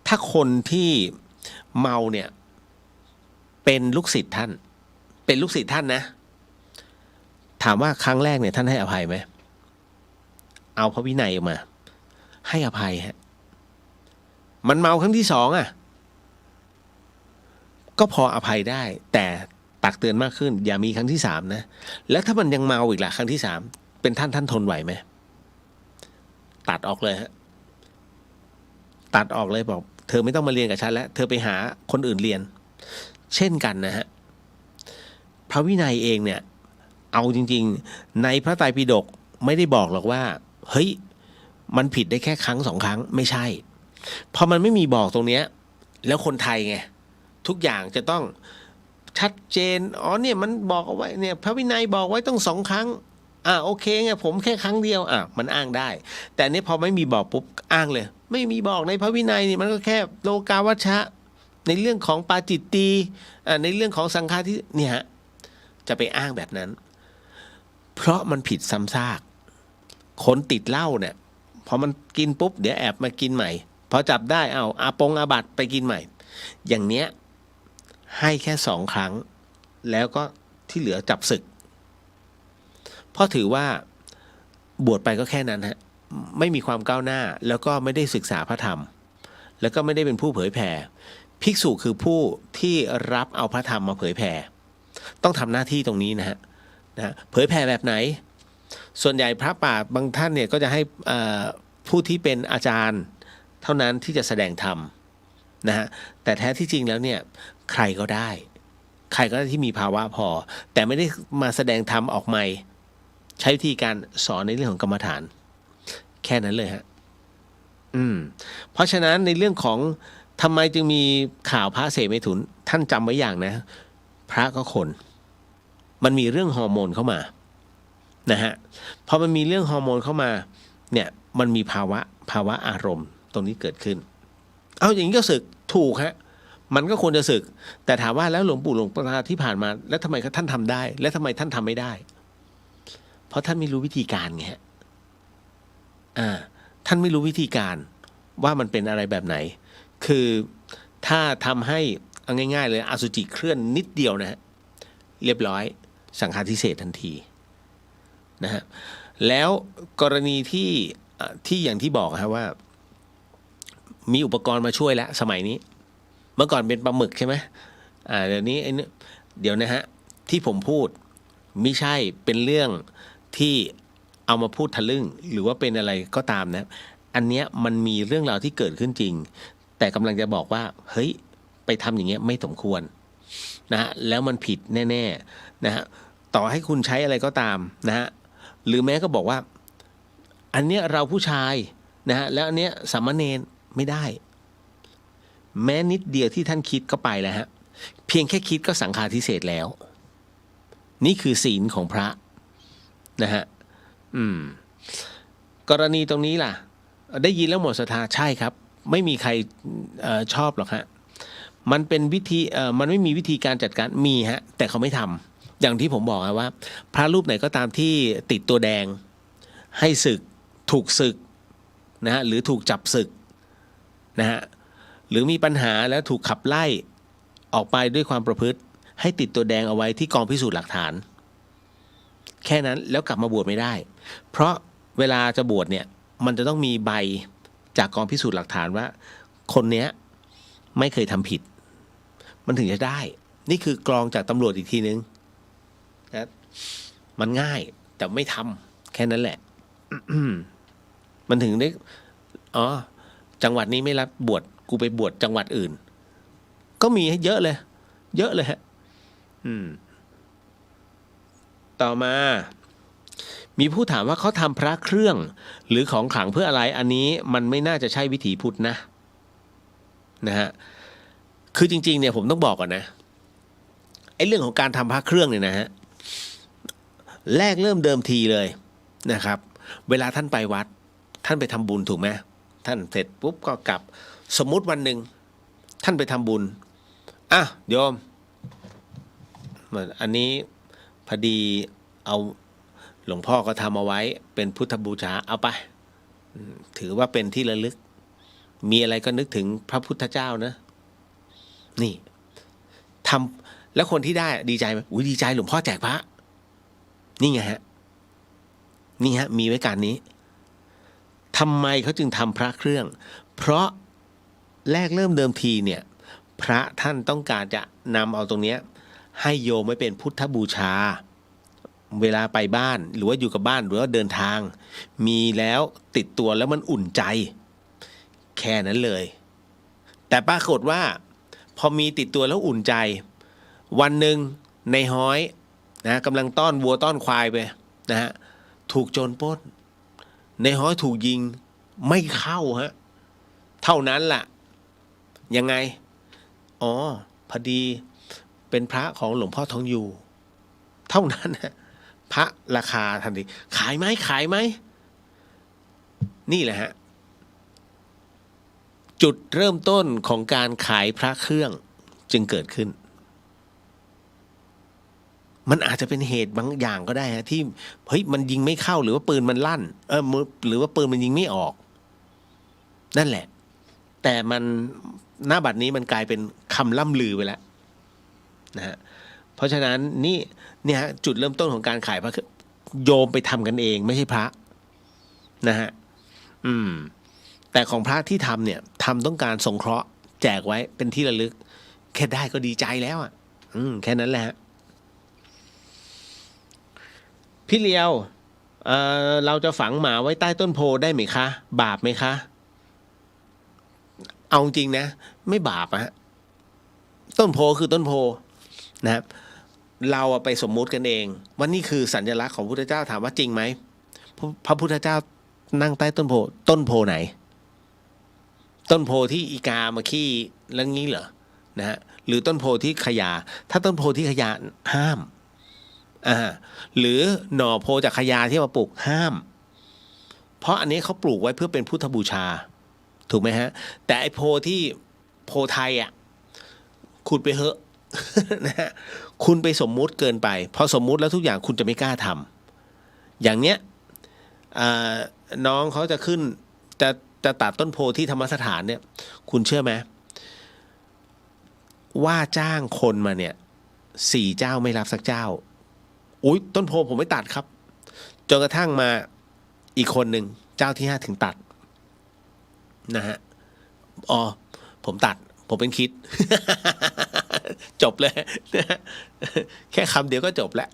ถ้าคนที่เมาเนี่ยเป็นลูกศิษย์ท่านเป็นลูกศิษย์ท่านนะถามว่าครั้งแรกเนี่ยท่านให้อภัยไหมเอาพระวินัยออกมาให้อภัยฮะมันเมาครั้งที่สองอ่ะก็พออภัยได้แต่ตักเตือนมากขึ้นอย่ามีครั้งที่สามนะแล้วถ้ามันยังเมาอีกล่ะครั้งที่สามเป็นท่านทนไหวไหมตัดออกเลยฮะตัดออกเลยบอกเธอไม่ต้องมาเรียนกับฉันแล้วเธอไปหาคนอื่นเรียนเช่นกันนะฮะพระวินัยเองเนี่ยเอาจริงๆในพระไตรปิฎกไม่ได้บอกหรอกว่าเฮ้ยมันผิดได้แค่ครั้งสองครั้งไม่ใช่พอมันไม่มีบอกตรงเนี้ยแล้วคนไทยไงทุกอย่างจะต้องชัดเจนอ๋อเนี่ยมันบอกเอาไว้เนี่ยพระวินัยบอกไว้ต้อง2 ครั้งโอเคไงผมแค่ครั้งเดียวมันอ้างได้แต่เนี้ยพอไม่มีบอกปุ๊บอ้างเลยไม่มีบอกในพระวินัยนี่มันก็แค่โลกาวัชชะในเรื่องของปาจิตตีในเรื่องของสังฆาทิเนี่ยฮะจะไปอ้างแบบนั้นเพราะมันผิดซ้ำซากคนติดเหล้าเนี่ยพอมันกินปุ๊บเดี๋ยวแอบมากินใหม่พอจับได้อาบัติไปกินใหม่อย่างเนี้ยให้แค่2 ครั้งแล้วก็ที่เหลือจับศึกเพราะถือว่าบวชไปก็แค่นั้นฮะไม่มีความก้าวหน้าแล้วก็ไม่ได้ศึกษาพระธรรมแล้วก็ไม่ได้เป็นผู้เผยแผ่ภิกษุคือผู้ที่รับเอาพระธรรมมาเผยแผ่ต้องทำหน้าที่ตรงนี้นะฮะเผยแผ่แบบไหนส่วนใหญ่พระป่าบางท่านเนี่ยก็จะให้ผู้ที่เป็นอาจารย์เท่านั้นที่จะแสดงธรรมนะฮะแต่แท้ที่จริงแล้วเนี่ยใครก็ได้ที่มีภาวะพอแต่ไม่ได้มาแสดงธรรมออกใหม่ใช้วิธีการสอนในเรื่องของกรรมฐานแค่นั้นเลยฮะเพราะฉะนั้นในเรื่องของทำไมจึงมีข่าวพระเสพเมถุนท่านจำไว้อย่างนะพระก็คนมันมีเรื่องฮอร์โมนเข้ามานะฮะพอมันมีเรื่องฮอร์โมนเข้ามาเนี่ยมันมีภาวะอารมณ์ตรงนี้เกิดขึ้นเอาอย่างนี้ก็สึกถูกฮะมันก็ควรจะสึกแต่ถามว่าแล้วหลวงปู่หลวงตาที่ผ่านมาแล้วทำไมท่านทำได้และทำไมท่านทำไม่ได้เพราะท่านไม่รู้วิธีการไงฮะท่านไม่รู้วิธีการว่ามันเป็นอะไรแบบไหนคือถ้าทำให้เอาง่ายๆเลยอสุจิเคลื่อนนิดเดียวนะฮะเรียบร้อยสังฆาทิเศษทันทีนะฮะแล้วกรณีที่อย่างที่บอกครับว่ามีอุปกรณ์มาช่วยแล้วสมัยนี้เมื่อก่อนเป็นปลาหมึกใช่ไหมเดี๋ยวนี้เดี๋ยวนะฮะที่ผมพูดไม่ใช่เป็นเรื่องที่เอามาพูดทะลึ่งหรือว่าเป็นอะไรก็ตามนะอันเนี้ยมันมีเรื่องราวที่เกิดขึ้นจริงแต่กำลังจะบอกว่าเฮ้ยไปทำอย่างเงี้ยไม่สมควรนะฮะแล้วมันผิดแน่ๆนะฮะต่อให้คุณใช้อะไรก็ตามนะฮะหรือแม้ก็บอกว่าอันเนี้ยเราผู้ชายนะฮะแล้วอันเนี้ยสามเณรไม่ได้แม้นิดเดียวที่ท่านคิดก็ไปแล้วฮะเพียงแค่คิดก็สังฆาทิเศษแล้วนี่คือศีลของพระนะฮะกรณีตรงนี้ล่ะได้ยินแล้วหมดศรัทธาใช่ครับไม่มีใครชอบหรอกฮะมันเป็นวิธีมันไม่มีวิธีการจัดการมีฮะแต่เขาไม่ทำอย่างที่ผมบอกว่า พระรูปไหนก็ตามที่ติดตัวแดงให้ศึกถูกศึกนะฮะหรือถูกจับศึกนะฮะหรือมีปัญหาแล้วถูกขับไล่ออกไปด้วยความประพฤติให้ติดตัวแดงเอาไว้ที่กองพิสูจน์หลักฐานแค่นั้นแล้วกลับมาบวชไม่ได้เพราะเวลาจะบวชเนี่ยมันจะต้องมีใบจากกองพิสูจน์หลักฐานว่าคนเนี้ยไม่เคยทำผิดมันถึงจะได้นี่คือกรองจากตำรวจอีกทีนึงนะมันง่ายแต่ไม่ทำแค่นั้นแหละ มันถึงได้จังหวัดนี้ไม่รับบวชกูไปบวชจังหวัดอื่นก็มีให้เยอะเลยฮะต่อมามีผู้ถามว่าเขาทำพระเครื่องหรือของขลังเพื่ออะไรอันนี้มันไม่น่าจะใช่วิถีพุทธนะฮะคือจริงๆเนี่ยผมต้องบอกก่อนนะไอ้เรื่องของการทำพระเครื่องเนี่ยนะฮะแรกเริ่มเดิมทีเลยนะครับเวลาท่านไปวัด ท่านไปทำบุญถูกไหมท่านเสร็จปุ๊บก็กลับสมมุติวันหนึ่งท่านไปทำบุญอ่ะโยมอันนี้พอดีเอาหลวงพ่อก็ทำเอาไว้เป็นพุทธบูชาเอาไปถือว่าเป็นที่ระลึกมีอะไรก็นึกถึงพระพุทธเจ้านะนี่ทำแล้วคนที่ได้ดีใจไหมอุ้ยดีใจหลวงพ่อแจกพระนี่ไงฮะนี่ฮะมีไว้การนี้ทำไมเขาจึงทำพระเครื่องเพราะแรกเริ่มเดิมทีเนี่ยพระท่านต้องการจะนำเอาตรงเนี้ยให้โยมไว้เป็นพุทธบูชาเวลาไปบ้านหรือว่าอยู่กับบ้านหรือว่าเดินทางมีแล้วติดตัวแล้วมันอุ่นใจแค่นั้นเลยแต่ปรากฏว่าพอมีติดตัวแล้วอุ่นใจวันหนึ่งในห้อยนะกำลังต้อนวัวต้อนควายไปนะฮะถูกโจรปล้นในห้อยถูกยิงไม่เข้าฮะเท่านั้นล่ะยังไงอ๋อพอดีเป็นพระของหลวงพ่อทองอยู่เท่านั้นฮะพระราคาทันทีขายไหมขายไหมนี่แหละฮะจุดเริ่มต้นของการขายพระเครื่องจึงเกิดขึ้นมันอาจจะเป็นเหตุบางอย่างก็ได้ฮะที่เฮ้ยมันยิงไม่เข้าหรือว่าปืนมันลั่นหรือว่าปืนมันยิงไม่ออกนั่นแหละแต่มันหน้าบัดนี้มันกลายเป็นคำล่ำลือไปแล้วนะฮะเพราะฉะนั้นนี่เนี่ยฮะจุดเริ่มต้นของการขายพระโยมไปทำกันเองไม่ใช่พระนะฮะแต่ของพระที่ทำเนี่ยทำต้องการสงเคราะห์แจกไว้เป็นที่ระลึกแค่ได้ก็ดีใจแล้วอ่ะแค่นั้นแหละฮะพี่เลียวเราจะฝังหมาไว้ใต้ต้นโพได้ไหมคะบาปไหมคะเอาจริงนะไม่บาปอะต้นโพคือต้นโพนะครับเราไปสมมุติกันเองว่านี่คือสัญลักษณ์ของพระพุทธเจ้าถามว่าจริงไหมพระพุทธเจ้านั่งใต้ต้นโพไหนต้นโพที่อีกามาขี้แล้วงี้เหรอนะฮะหรือต้นโพที่ขยาถ้าต้นโพที่ขยาห้ามหรือหน่อโพจากขยาที่มาปลูกห้ามเพราะอันนี้เขาปลูกไว้เพื่อเป็นพุทธบูชาถูกไหมฮะแต่ไอโพที่โพไทยอ่ะขุดไปเหอะ นะฮะคุณไปสมมุติเกินไปพอสมมุติแล้วทุกอย่างคุณจะไม่กล้าทำอย่างเนี้ยน้องเขาจะขึ้นจะตัดต้นโพที่ธรรมสถานเนี่ยคุณเชื่อไหมว่าจ้างคนมาเนี่ย4 เจ้าไม่รับสักเจ้าอุ๊ยต้นโพผมไม่ตัดครับจนกระทั่งมาอีกคนหนึ่งเจ้าที่5ถึงตัดนะฮะอ๋อผมตัดผมเป็นคิด จบเลยแค่คำเดียวก็จบแล้ว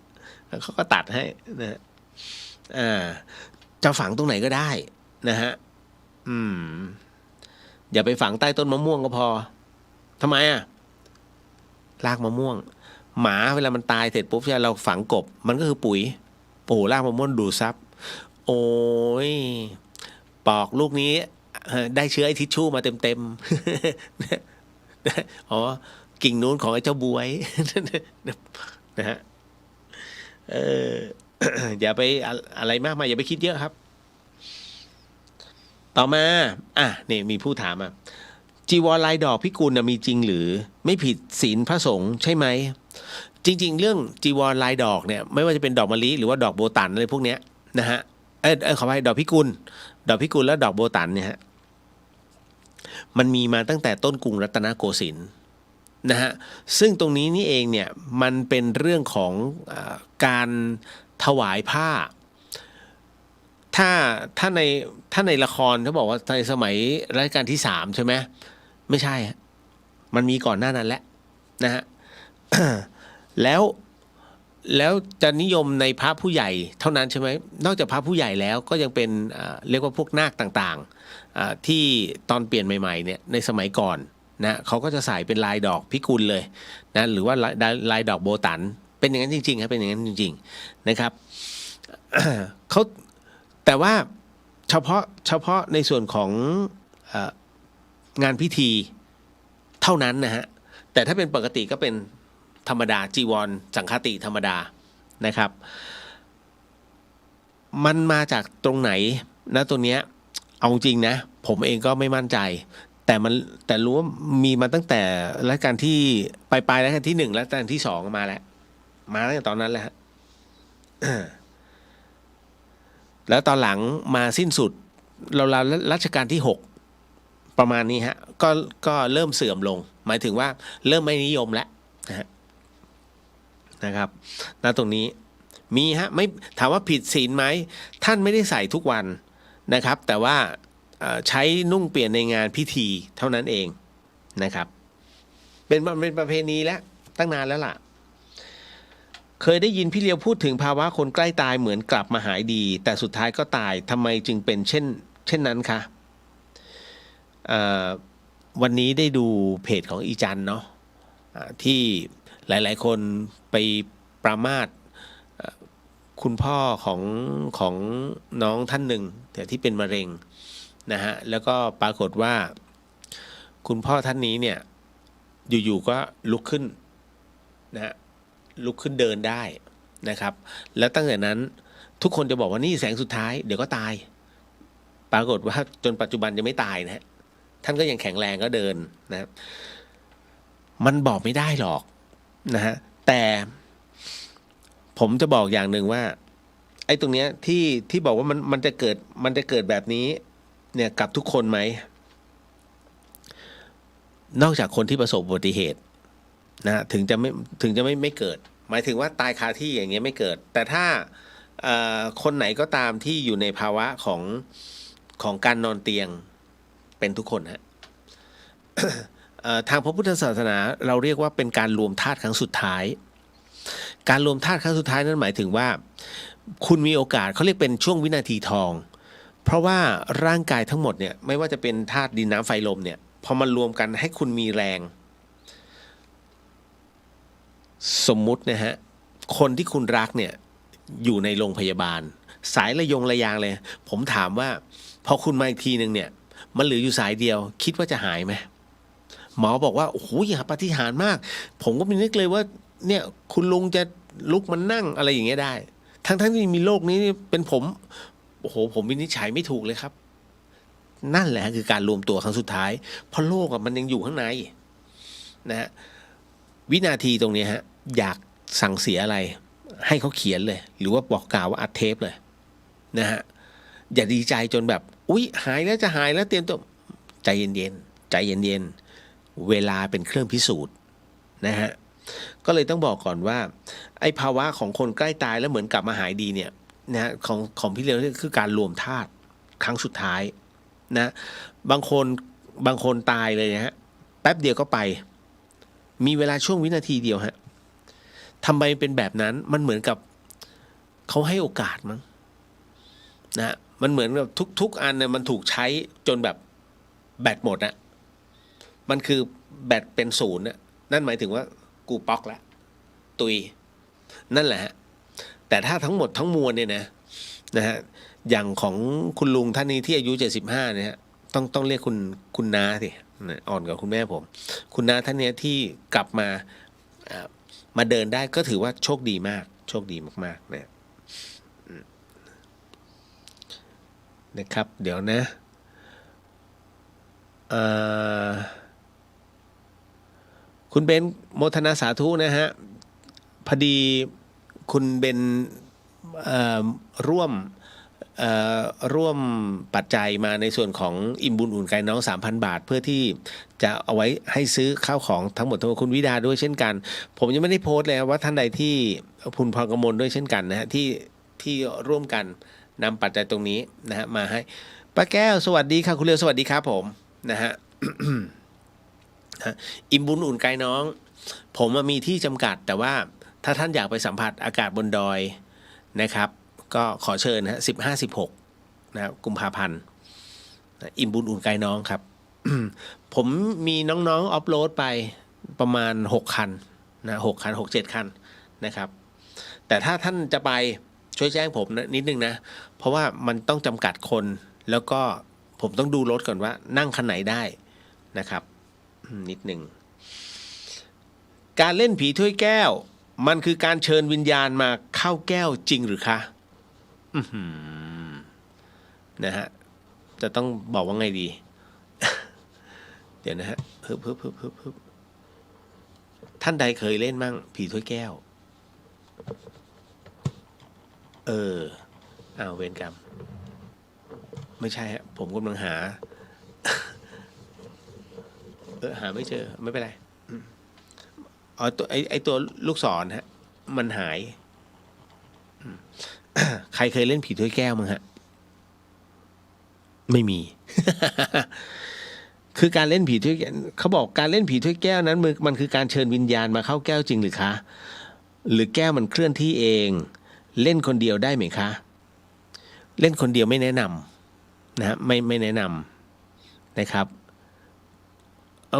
เขาก็ตัดให้นะฮะจะฝังตรงไหนก็ได้นะฮะอย่าไปฝังใต้ต้นมะม่วงก็พอทำไมรากมะม่วงหมาเวลามันตายเสร็จปุ๊บเราฝังกบมันก็คือปุ๋ยโอ้รากมะม่วงดูดซับโอ้ยปอกลูกนี้ได้เชื้อไอ้ทิชชู่มาเต็มอ๋อกิ่งนู้นของไอ้เจ้าบวยนะฮะอย่าไปอะไรมากมายอย่าไปคิดเยอะครับต่อมานี่มีผู้ถามจีวรลายดอกพิกุลมีจริงหรือไม่ผิดศีลพระสงฆ์ใช่ไหมจริงๆเรื่องจีวรลายดอกเนี่ยไม่ว่าจะเป็นดอกมะลิหรือว่าดอกโบตันอะไรพวกเนี้ยนะฮะขออภัยดอกพิกุลและดอกโบตันเนี่ยฮะมันมีมาตั้งแต่ต้นกรุงรัตนโกสินทร์นะฮะซึ่งตรงนี้นี่เองเนี่ยมันเป็นเรื่องของการถวายผ้าถ้าในละครเขาบอกว่าในสมัยรัชกาลที่3ใช่ไหมไม่ใช่มันมีก่อนหน้านั้นแหละนะฮะ แล้วจะนิยมในพระผู้ใหญ่เท่านั้นใช่ไหมนอกจากพระผู้ใหญ่แล้วก็ยังเป็นเรียกว่าพวกนาคต่างๆที่ตอนเปลี่ยนใหม่ๆเนี่ยในสมัยก่อนนะเขาก็จะใส่เป็นลายดอกพิกุลเลยนะหรือว่าลายดอกโบตันเป็นอย่างนั้นจริงๆครับเป็นอย่างนั้นจริงๆนะครับ เขาแต่ว่าเฉพาะในส่วนของงานพิธีเท่านั้นนะฮะแต่ถ้าเป็นปกติก็เป็นธรรมดาจีวรสังฆติธรรมดานะครับมันมาจากตรงไหนนะตัวเนี้ย เอาจริงนะผมเองก็ไม่มั่นใจแต่รู้ว่ามีมาตั้งแต่รัชกาลที่ปลายรัชกาลที่1รัชกาลที่2มาแล้วมาตั้งแต่ตอนนั้นแหละฮะ แล้วตอนหลังมาสิ้นสุดเรารัชกาลที่6ประมาณนี้ฮะก็เริ่มเสื่อมลงหมายถึงว่าเริ่มไม่นิยมแล้วนะครับณตรงนี้มีฮะไม่ถามว่าผิดศีลไหมท่านไม่ได้ใส่ทุกวันนะครับแต่ว่าใช้นุ่งเปลี่ยนในงานพิธีเท่านั้นเองนะครับเป็นประเพณีแล้วตั้งนานแล้วล่ะเคยได้ยินพี่เลียวพูดถึงภาวะคนใกล้ตายเหมือนกลับมาหายดีแต่สุดท้ายก็ตายทำไมจึงเป็นเช่นนั้นคะวันนี้ได้ดูเพจของอีจันเนาะที่หลายๆคนไปประมาทคุณพ่อของน้องท่านหนึ่งแต่ที่เป็นมะเร็งนะฮะแล้วก็ปรากฏว่าคุณพ่อท่านนี้เนี่ยอยู่ๆก็ลุกขึ้นนะฮะลุกขึ้นเดินได้นะครับแล้วตั้งแต่นั้นทุกคนจะบอกว่านี่แสงสุดท้ายเดี๋ยวก็ตายปรากฏว่าจนปัจจุบันยังไม่ตายนะฮะท่านก็ยังแข็งแรงก็เดินนะมันบอกไม่ได้หรอกนะฮะแต่ผมจะบอกอย่างหนึ่งว่าไอ้ตรงเนี้ยที่บอกว่ามันจะเกิดแบบนี้เนี่ยกับทุกคนไหมนอกจากคนที่ประสบอุบัติเหตุนะถึงจะไม่เกิดหมายถึงว่าตายคาที่อย่างเงี้ยไม่เกิดแต่ถ้าคนไหนก็ตามที่อยู่ในภาวะของการนอนเตียงเป็นทุกคนฮะ ทางพระพุทธศาสนาเราเรียกว่าเป็นการรวมธาตุครั้งสุดท้ายการรวมธาตุครั้งสุดท้ายนั้นหมายถึงว่าคุณมีโอกาสเขาเรียกเป็นช่วงวินาทีทองเพราะว่าร่างกายทั้งหมดเนี่ยไม่ว่าจะเป็นธาตุดินน้ำไฟลมเนี่ยพอมันรวมกันให้คุณมีแรงสมมุตินะฮะคนที่คุณรักเนี่ยอยู่ในโรงพยาบาลสายระยางเลยผมถามว่าพอคุณมาอีกทีนึงเนี่ยมันเหลืออยู่สายเดียวคิดว่าจะหายไหมหมอบอกว่าโอ้โหอย่าปาฏิหาริย์มากผมก็ไม่นึกเลยว่าเนี่ยคุณลุงจะลุกมันนั่งอะไรอย่างเงี้ยได้ทั้งที่มีโรคนี้เป็นผมโอ้โหผมวินิจฉัยไม่ถูกเลยครับนั่นแหละคือการรวมตัวครั้งสุดท้ายเพราะโรคมันยังอยู่ข้างในนะฮะวินาทีตรงนี้ฮะอยากสั่งเสียอะไรให้เขาเขียนเลยหรือว่าบอกกล่าวว่าอัดเทปเลยนะฮะอย่าดีใจจนแบบอุ๊ยหายแล้วจะหายแล้วเตรียมตัวใจเย็นเวลาเป็นเครื่องพิสูจน์นะฮะก็เลยต้องบอกก่อนว่าไอ้ภาวะของคนใกล้ตายแล้วเหมือนกลับมาหายดีเนี่ยนะของพี่เลี้ยวนี่คือการรวมธาตุครั้งสุดท้ายนะบางคนตายเลยนะฮะแป๊บเดียวก็ไปมีเวลาช่วงวินาทีเดียวฮะทำไมเป็นแบบนั้นมันเหมือนกับเขาให้โอกาสมั้งนะมันเหมือนกับทุกอันเนี่ยมันถูกใช้จนแบบแบตหมดอะมันคือแบตเป็นศูนย์น่ะนั่นหมายถึงว่ากูป๊อกแล้วตุยนั่นแหละฮะแต่ถ้าทั้งหมดทั้งมวลเนี่ยนะฮะอย่างของคุณลุงท่านนี้ที่อายุ75เนี่ยฮะต้องเรียกคุณน้าสิอ่อนกว่าคุณแม่ผมคุณน้าท่านนี้ที่กลับมาเดินได้ก็ถือว่าโชคดีมากโชคดีมากๆนะครับเดี๋ยวนะคุณเบนโมทนาสาธุนะฮะพอดีคุณเบนร่วมปัจจัยมาในส่วนของอิ่มบุญอุ่นใจน้อง 3,000 บาทเพื่อที่จะเอาไว้ให้ซื้อข้าวของทั้งหมดทั้งคุณวิดาด้วยเช่นกันผมยังไม่ได้โพสต์เลยว่าท่านใดที่คุณพรกมลด้วยเช่นกันนะฮะที่ร่วมกันนำปัจจัยตรงนี้นะฮะมาให้ป้าแก้วสวัสดีค่ะคุณเลียวสวัสดีครับผมนะฮะ อิ่มบุญอุ่นใจน้องผมมีที่จำกัดแต่ว่าถ้าท่านอยากไปสัมผัสอากาศบนดอยนะครับก็ขอเชิญฮะ15-16นะครับกุมภาพันธ์อิ่มบุญอุ่นใจน้องครับ ผมมีน้องๆออฟโหลดไปประมาณ6คันนะ6 คัน 6-7 คันนะครับแต่ถ้าท่านจะไปช่วยแจ้งผมนิดนึงนะเพราะว่ามันต้องจำกัดคนแล้วก็ผมต้องดูรถก่อนว่านั่งคันไหนได้นะครับนิดนึงการเล่นผีถ้วยแก้วมันคือการเชิญวิญญาณมาเข้าแก้วจริงหรือคะนะฮะ จะต้องบอกว่าไงดี เดี๋ยวนะฮะท่านใดเคยเล่นมั่งผีถ้วยแก้วเวรกรรมไม่ใช่ฮะผมกำลังหา หาไม่เจอไม่เป็นไรตัวไอตัวลูกศรฮะมันหาย ใครเคยเล่นผีถ้วยแก้วมั้งฮะไม่มี คือการเล่นผีถ้วยเขาบอกการเล่นผีถ้วยแก้วนั้นมันคือการเชิญวิญญาณมาเข้าแก้วจริงหรือคะหรือแก้วมันเคลื่อนที่เองเล่นคนเดียวได้ไหมคะเล่นคนเดียวไม่แนะนำนะฮะไม่แนะนำนะครับ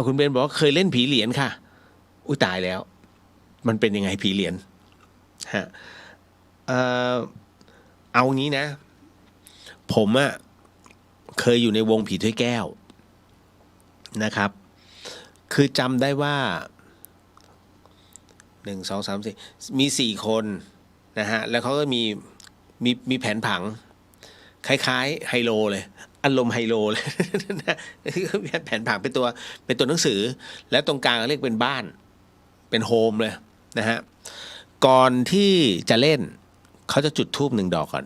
คุณเบนบอกว่าเคยเล่นผีเหรียญค่ะอุ้ยตายแล้วมันเป็นยังไงผีเหรียญฮะเอางี้นะผมเคยอยู่ในวงผีถ้วยแก้วนะครับคือจำได้ว่า1 2 3 4มี4คนนะฮะแล้วเขาก็มีแผนผังคล้ายๆไฮโลเลยอารมณ์ไฮโลเลย แผนผังเป็นตัวหนังสือแล้วตรงกลางเรียกเป็นบ้านเป็นโฮมเลยนะฮะก่อนที่จะเล่นเขาจะจุดธูป1 ดอกก่อน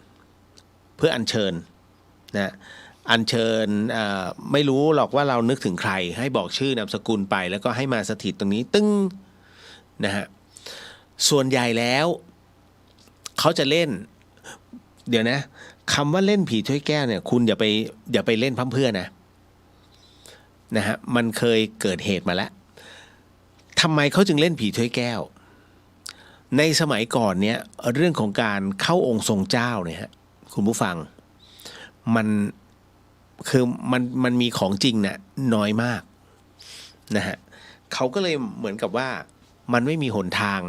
เพื่ออัญเชิญนะอัญเชิญไม่รู้หรอกว่าเรานึกถึงใครให้บอกชื่อนามสกุลไปแล้วก็ให้มาสถิตตรงนี้ตึ้งนะฮะส่วนใหญ่แล้วเขาจะเล่นเดี๋ยวนะคำว่าเล่นผีถ้วยแก้วเนี่ยคุณอย่าไปเล่นพั่มเพื่อนะฮะมันเคยเกิดเหตุมาแล้วทำไมเขาจึงเล่นผีถ้วยแก้วในสมัยก่อนเนี่ยเรื่องของการเข้าองค์ทรงเจ้าเนี่ยฮะคุณผู้ฟังมันมีของจริงเนี่ยน้อยมากนะฮะเขาก็เลยเหมือนกับว่ามันไม่มีหนทาง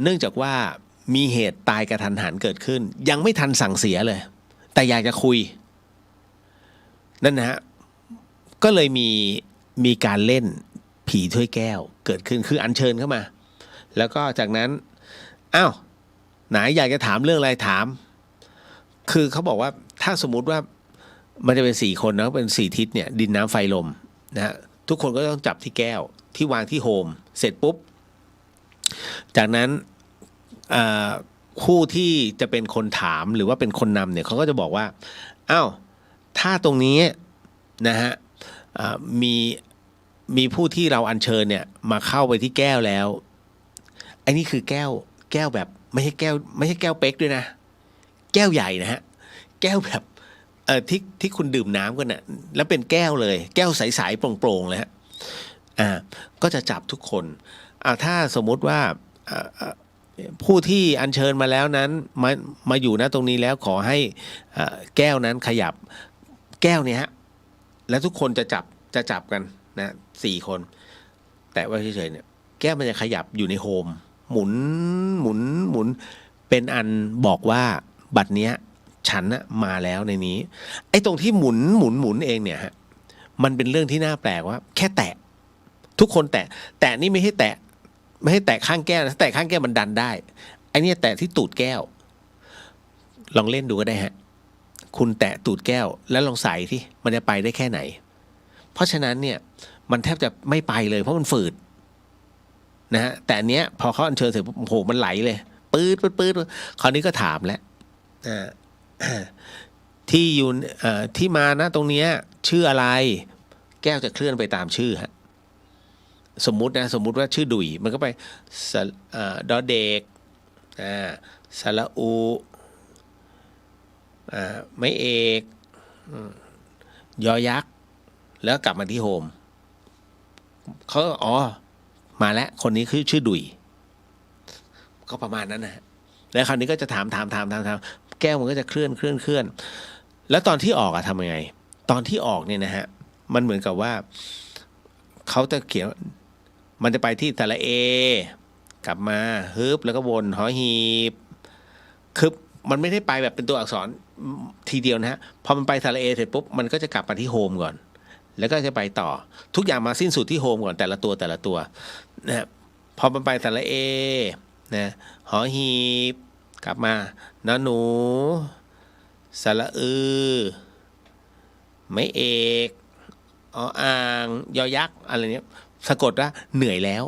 เนื่องจากว่ามีเหตุตายกระทันหันเกิดขึ้นยังไม่ทันสั่งเสียเลยแต่อยากจะคุยนั่นนะฮะก็เลยมีการเล่นผีถ้วยแก้วเกิดขึ้นคืออัญเชิญเข้ามาแล้วก็จากนั้นไหนอยากจะถามเรื่องอะไรถามคือเขาบอกว่าถ้าสมมุติว่ามันจะเป็น4 คนนะเป็น4 ทิศเนี่ยดินน้ำไฟลมนะฮะทุกคนก็ต้องจับที่แก้วที่วางที่โฮมเสร็จปุ๊บจากนั้นคู่ที่จะเป็นคนถามหรือว่าเป็นคนนำเนี่ยเขาก็จะบอกว่าถ้าตรงนี้นะฮะมีผู้ที่เราอัญเชิญเนี่ยมาเข้าไปที่แก้วแล้วไอ้นี่คือแก้วแบบไม่ใช่แก้วเป๊กด้วยนะแก้วใหญ่นะฮะแก้วแบบที่คุณดื่มน้ำกันน่ะแล้วเป็นแก้วเลยแก้วใสๆโปร่งๆเลยฮะก็จะจับทุกคนถ้าสมมุติว่าผู้ที่อัญเชิญมาแล้วนั้นมาอยู่นะตรงนี้แล้วขอให้แก้วนั้นขยับแก้วเนี่ยฮะแล้วทุกคนจะจับกันนะ4 คนแต่ว่าเฉยๆเนี่ยแก้วมันจะขยับอยู่ในโฮมหมุนเป็นอันบอกว่าบัดเนี้ยฉันมาแล้วในนี้ไอ้ตรงที่หมุนเองเนี่ยฮะมันเป็นเรื่องที่น่าแปลกว่าแค่แตะทุกคนแตะนี่ไม่ให้แตะข้างแก้วถ้าแตะข้างแก้วมันดันได้ไอ้นี่แตะที่ตูดแก้วลองเล่นดูก็ได้ฮะคุณแตะตูดแก้วแล้วลองใส่ที่มันจะไปได้แค่ไหนเพราะฉะนั้นเนี่ยมันแทบจะไม่ไปเลยเพราะมันฝืดนะฮะแต่อันเนี้ยพอเขาอัญเชิญเสร็จโอ้โหมันไหลเลยปื๊ดคราวนี้ก็ถามแล้วที่อยู่ที่มานะตรงเนี้ยชื่ออะไรแก้วจะเคลื่อนไปตามชื่อฮะสมมุติว่าชื่อดุยมันก็ไปดอเด็กสระอูไม่เอกยอยักษ์แล้วกลับมาที่โฮมเขามาแล้วคนนี้คือชื่อดุยก็ประมาณนั้นนะแล้วคราวนี้ก็จะถามแก้วมันก็จะเคลื่อนแล้วตอนที่ออกทำยังไงตอนที่ออกเนี่ยนะฮะมันเหมือนกับว่าเขาจะเขียนมันจะไปที่สระเอกลับมาฮึบแล้วก็วนหอหีบคือมันไม่ได้ไปแบบเป็นตัวอักษรทีเดียวนะฮะพอมันไปสระเอเสร็จปุ๊บมันก็จะกลับมาที่โฮมก่อนแล้วก็จะไปต่อทุกอย่างมาสิ้นสุดที่โฮมก่อนแต่ละตัวนะพอมันไปสระเอนะหอหีบกลับมานะหนูสระ ไม่เอกอ่างยอยักษ์อะไรเนี้ยสะกดว่าเหนื่อยแล้ว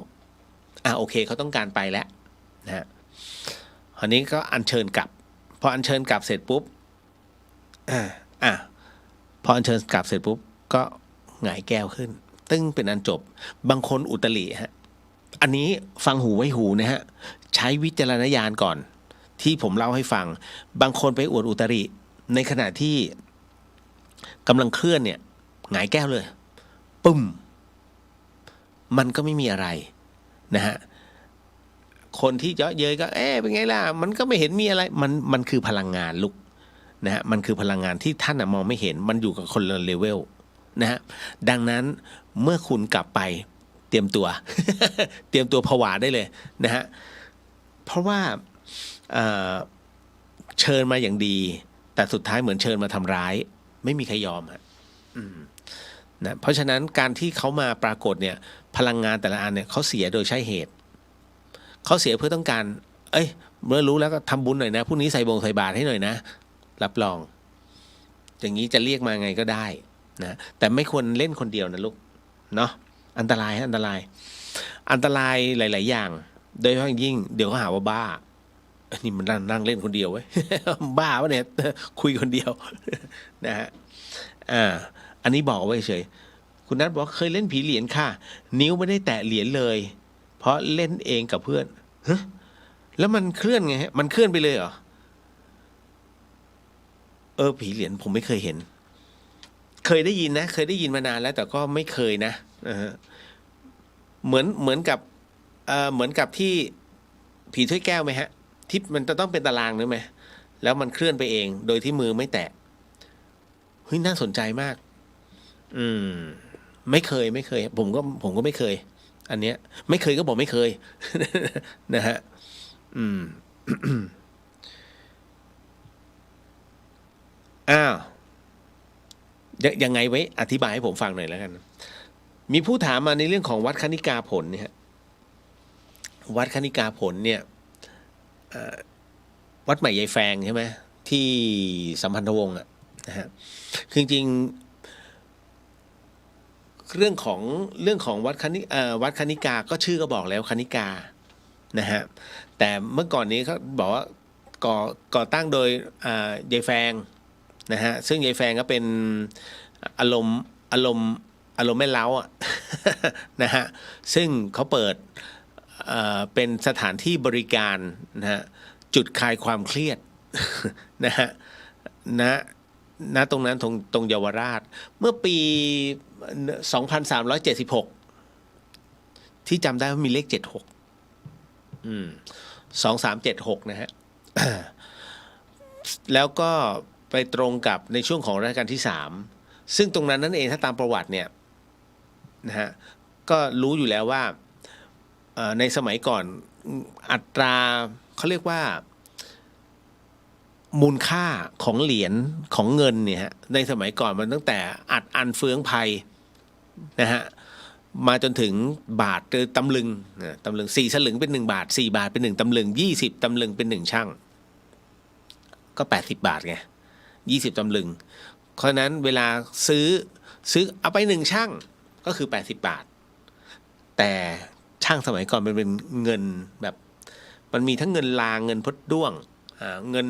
โอเคเขาต้องการไปแล้วนะฮะคราวนี้ก็อัญเชิญกลับพออัญเชิญกลับเสร็จปุ๊บพออัญเชิญกลับเสร็จปุ๊บก็หงายแก้วขึ้นตึ้งเป็นอันจบบางคนอุตริฮะอันนี้ฟังหูไว้หูนะฮะใช้วิจารณญาณก่อนที่ผมเล่าให้ฟังบางคนไปอวดอุตริในขณะที่กำลังเคลื่อนเนี่ยหงายแก้วเลยปึ้มมันก็ไม่มีอะไรนะฮะคนที่เยาะเย้ยก็เป็นไงล่ะมันก็ไม่เห็นมีอะไรมันคือพลังงานลุกนะฮะมันคือพลังงานที่ท่านมองไม่เห็นมันอยู่กับคนละเลเวลนะฮะดังนั้นเมื่อคุณกลับไปเตรียมตัว เตรียมตัวผวาได้เลยนะฮะเพราะว่าเชิญมาอย่างดีแต่สุดท้ายเหมือนเชิญมาทำร้ายไม่มีใครยอมฮะนะเพราะฉะนั้นการที่เขามาปรากฏเนี่ยพลังงานแต่ละอันเนี่ยเขาเสียโดยใช่เหตุเขาเสียเพื่อต้องการเมื่อรู้แล้วก็ทำบุญหน่อยนะพรุ่งนี้ใส่บาตรให้หน่อยนะรับรองอย่างนี้จะเรียกมาไงก็ได้นะแต่ไม่ควรเล่นคนเดียวนะลูกเนาะอันตรายอันตรายหลายๆอย่างโดยเฉพาะยิ่งเดี๋ยวเขาหาว่าบ้านี่มันนั่งเล่นคนเดียวเว้ย บ้าวะเนี่ยคุยคนเดียว นะฮะอันนี้บอกไว้เฉยคุณนัทบอกเคยเล่นผีเหรียญค่ะนิ้วไม่ได้แตะเหรียญเลยเพราะเล่นเองกับเพื่อนแล้วมันเคลื่อนไงฮะมันเคลื่อนไปเลยเหรอผีเหรียญผมไม่เคยเห็นเคยได้ยินนะเคยได้ยินมานานแล้วแต่ก็ไม่เคยนะเหมือนกับที่ผีถ้วยแก้วไหมฮะที่มันจะต้องเป็นตารางหรือไหมแล้วมันเคลื่อนไปเองโดยที่มือไม่แตะเฮ้ยน่าสนใจมากไม่เคยผมก็ไม่เคยอันเนี้ยไม่เคยก็บอกไม่เคย นะฮะยังไงไว้อธิบายให้ผมฟังหน่อยแล้วกันมีผู้ถามมาในเรื่องของวัดคณิกาผลเนี่ยวัดคณิกาผลเนี่ยวัดใหม่ยายแฟงใช่ไหมที่สัมพันธวงศ์นะฮะคือจริงเรื่องของวัดคณิกาก็ชื่อก็บอกแล้วคณิกานะฮะแต่เมื่อก่อนนี้เขาบอกว่าก่อตั้งโดยยายแฟงนะฮะซึ่งยายแฟงก็เป็นอารมณ์แม่เล้านะฮะซึ่งเขาเปิดเป็นสถานที่บริการนะฮะจุดคลายความเครียดนะฮะณตรงนั้นตรงเยาวราชเมื่อปี 2376 ที่จำได้ว่ามีเลข 76 2376 นะฮะ แล้วก็ไปตรงกับในช่วงของรัชกาลที่ 3ซึ่งตรงนั้นนั่นเองถ้าตามประวัติเนี่ยนะฮะก็รู้อยู่แล้วว่าในสมัยก่อนอัตราเขาเรียกว่ามูลค่าของเหรียญของเงินเนี่ยในสมัยก่อนมันตั้งแต่อันเฟืองไพนะฮะมาจนถึงบาทหรือตำลึง4 สลึงเป็น1 บาท4 บาทเป็น1 ตำลึง20 ตำลึงเป็น1 ชั่งก็80 บาทไง20 ตำลึงเพราะนั้นเวลาซื้อเอาไป1 ชั่งก็คือ80 บาทแต่ช่างสมัยก่อนมันเป็นเงินแบบมันมีทั้งเงินลางเงินพดด้วงเงิน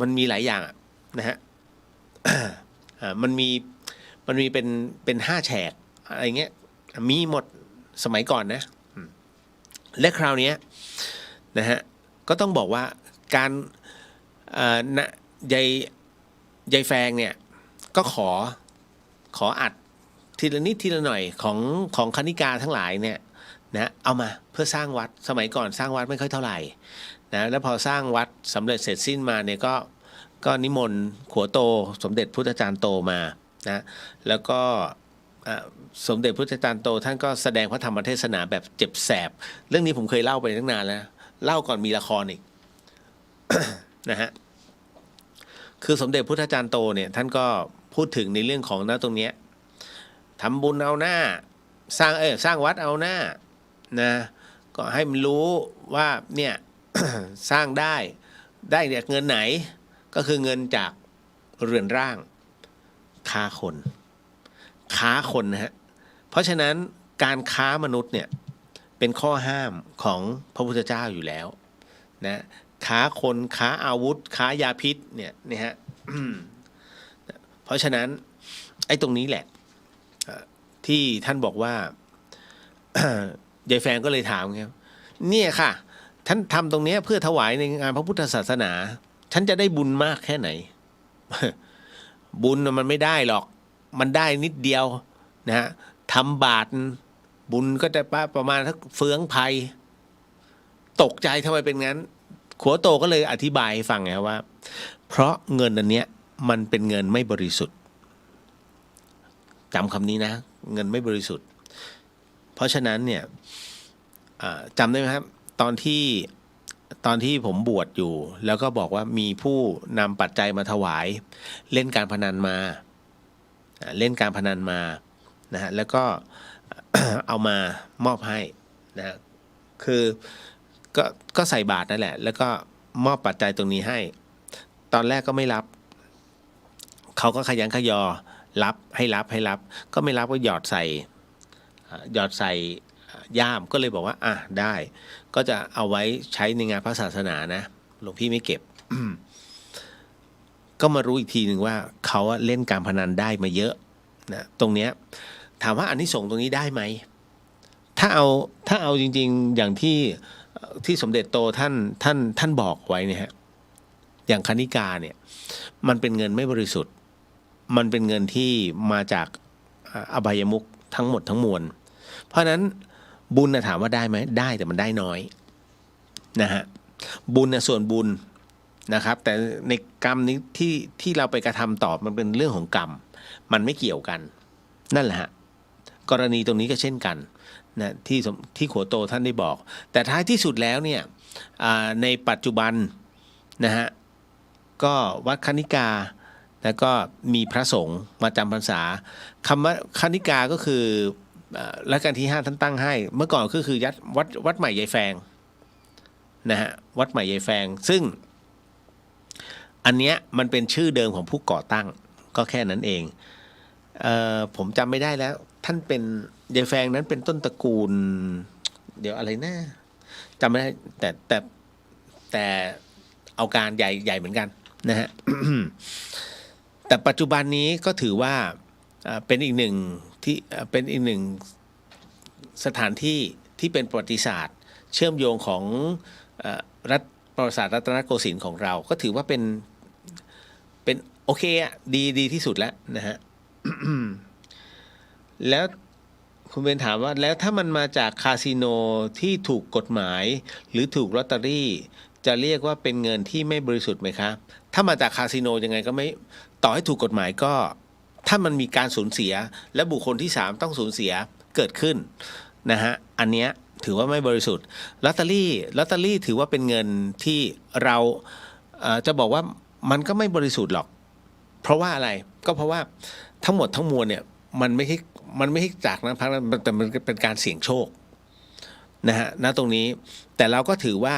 มันมีหลายอย่างนะฮะ มันมีเป็น5 แฉกอะไรเงี้ยมีหมดสมัยก่อนนะและคราวนี้นะฮะก็ต้องบอกว่าการยายแฟงเนี่ยก็ขออัดทีละนิดทีละหน่อยของคณิกาทั้งหลายเนี่ยนะเอามาเพื่อสร้างวัดสมัยก่อนสร้างวัดไม่ค่อยเท่าไหร่นะแล้วพอสร้างวัดสำเร็จเสร็จสิ้นมาเนี่ยก็นิมนต์ขัวโตสมเด็จพุทธจารย์โตมานะแล้วก็สมเด็จพุทธจารย์โตท่านก็แสดงพระธรรมเทศนาแบบเจ็บแสบเรื่องนี้ผมเคยเล่าไปตั้งนานแล้วเล่าก่อนมีละครอีก นะฮะคือสมเด็จพุทธจารย์โตเนี่ยท่านก็พูดถึงในเรื่องของตรงเนี้ยทำบุญเอาหน้าสร้างวัดเอาหน้านะก็ให้มันรู้ว่าเนี่ย สร้างได้จากเงินไหนก็คือเงินจากเรือนร่าง ค้าคนนะฮะเพราะฉะนั้นการค้ามนุษย์เนี่ยเป็นข้อห้ามของพระพุทธเจ้าอยู่แล้วนะค้าคนค้าอาวุธค้ายาพิษเนี่ยนะฮะ เพราะฉะนั้นไอ้ตรงนี้แหละที่ท่านบอกว่า ยายแฟงก็เลยถามครับเนี่ยค่ะท่านทำตรงนี้เพื่อถวายในงานพระพุทธศาสนาฉันจะได้บุญมากแค่ไหน บุญมันไม่ได้หรอกมันได้นิดเดียวนะฮะทำบาตรบุญก็จะประมาณสักเฟืองไพตกใจทำไมเป็นงั้นขัวโตก็เลยอธิบายให้ฟังไงว่าเพราะเงินอันเนี้ยมันเป็นเงินไม่บริสุทธิ์จำคำนี้นะเงินไม่บริสุทธิ์เพราะฉะนั้นเนี่ยจำได้ไหมครับตอนที่ผมบวชอยู่แล้วก็บอกว่ามีผู้นำปัจจัยมาถวายเล่นการพนันมานะฮะแล้วก็ เอามามอบให้นะฮะคือก็ใส่บาตรนั่นแหละแล้วก็มอบปัจจัยตรงนี้ให้ตอนแรกก็ไม่รับเขาก็ขยันขยอรับก็ไม่รับก็หยอดใส่ย่ามก็เลยบอกว่าได้ก็จะเอาไว้ใช้ในงานพระศาสนานะหลวงพี่ไม่เก็บ ก็มารู้อีกทีหนึ่งว่าเขาเล่นการพนันได้มาเยอะนะตรงเนี้ยถามว่าอานิสงส์ตรงนี้ได้ไหมถ้าเอาจริงๆอย่างที่สมเด็จโตท่านบอกไว้เนี่ยฮะอย่างคณิกาเนี่ยมันเป็นเงินไม่บริสุทธิ์มันเป็นเงินที่มาจากอบายมุขทั้งหมดทั้งมวลเพราะฉะนั้นบุญถามว่าได้ไหมได้แต่มันได้น้อยนะฮะบุญส่วนบุญนะครับแต่ในกรรมนี้ที่เราไปกระทำต่อมันเป็นเรื่องของกรรมมันไม่เกี่ยวกันนั่นแหละฮะกรณีตรงนี้ก็เช่นกันนะที่ขัวโตท่านได้บอกแต่ท้ายที่สุดแล้วเนี่ยในปัจจุบันนะฮะก็วัดคณิกาแล้วก็มีพระสงฆ์มาจำพรรษาคำว่าคณิกาก็คือรัชกาลที่5ท่านตั้งให้เมื่อก่อนก็คือวัดใหม่ยายแฟงนะฮะวัดใหม่ยายแฟงซึ่งอันเนี้ยมันเป็นชื่อเดิมของผู้ก่อตั้งก็แค่นั้นเองผมจำไม่ได้แล้วท่านเป็นยายแฟงนั้นเป็นต้นตระกูลเดี๋ยวอะไรนะจำไม่ได้แต่เอาการใหญ่เหมือนกันนะฮะ แต่ปัจจุบันนี้ก็ถือว่าเป็นอีกหนึ่งสถานที่ที่เป็นประวัติศาสตร์เชื่อมโยงของรัฐประวัติศาสตร์รัตนโกสินทร์ของเราก็ถือว่าเป็นโอเคอะดีที่สุดแล้วนะฮะ แล้วคุณเบนถามว่าแล้วถ้ามันมาจากคาสิโนที่ถูกกฎหมายหรือถูกลอตเตอรี่จะเรียกว่าเป็นเงินที่ไม่บริสุทธิ์ไหมคะถ้ามาจากคาสิโนยังไงก็ไม่ต่อให้ถูกกฎหมายก็ถ้ามันมีการสูญเสียและบุคคลที่3ต้องสูญเสียเกิดขึ้นนะฮะอันเนี้ยถือว่าไม่บริสุทธิ์ลอตเตอรี่ถือว่าเป็นเงินที่เราจะบอกว่ามันก็ไม่บริสุทธิ์หรอกเพราะว่าอะไรก็เพราะว่าทั้งหมดทั้งมวลเนี่ยมันไม่ใช่จากนั้นพักนั้นแต่มันเป็นการเสี่ยงโชคนะฮะณตรงนี้แต่เราก็ถือว่า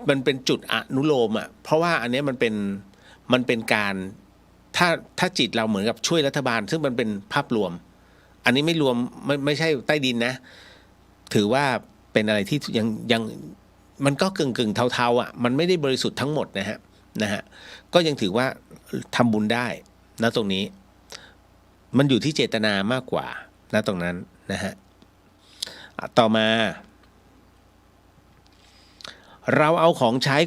มันเป็นจุดอนุโลมเพราะว่าอันนี้มันเป็นการถ้าจิตเราเหมือนกับช่วยรัฐบาลซึ่งมันเป็นภาพรวมอันนี้ไม่รวมไม่ใช่ใต้ดินนะถือว่าเป็นอะไรที่ยังมันก็กึ่งเทามันไม่ได้บริสุทธิ์ทั้งหมดนะฮะก็ยังถือว่าทำบุญได้ณตรงนี้มันอยู่ที่เจตนามากกว่าณตรงนั้นนะฮะต่อมาเราเอาของใช้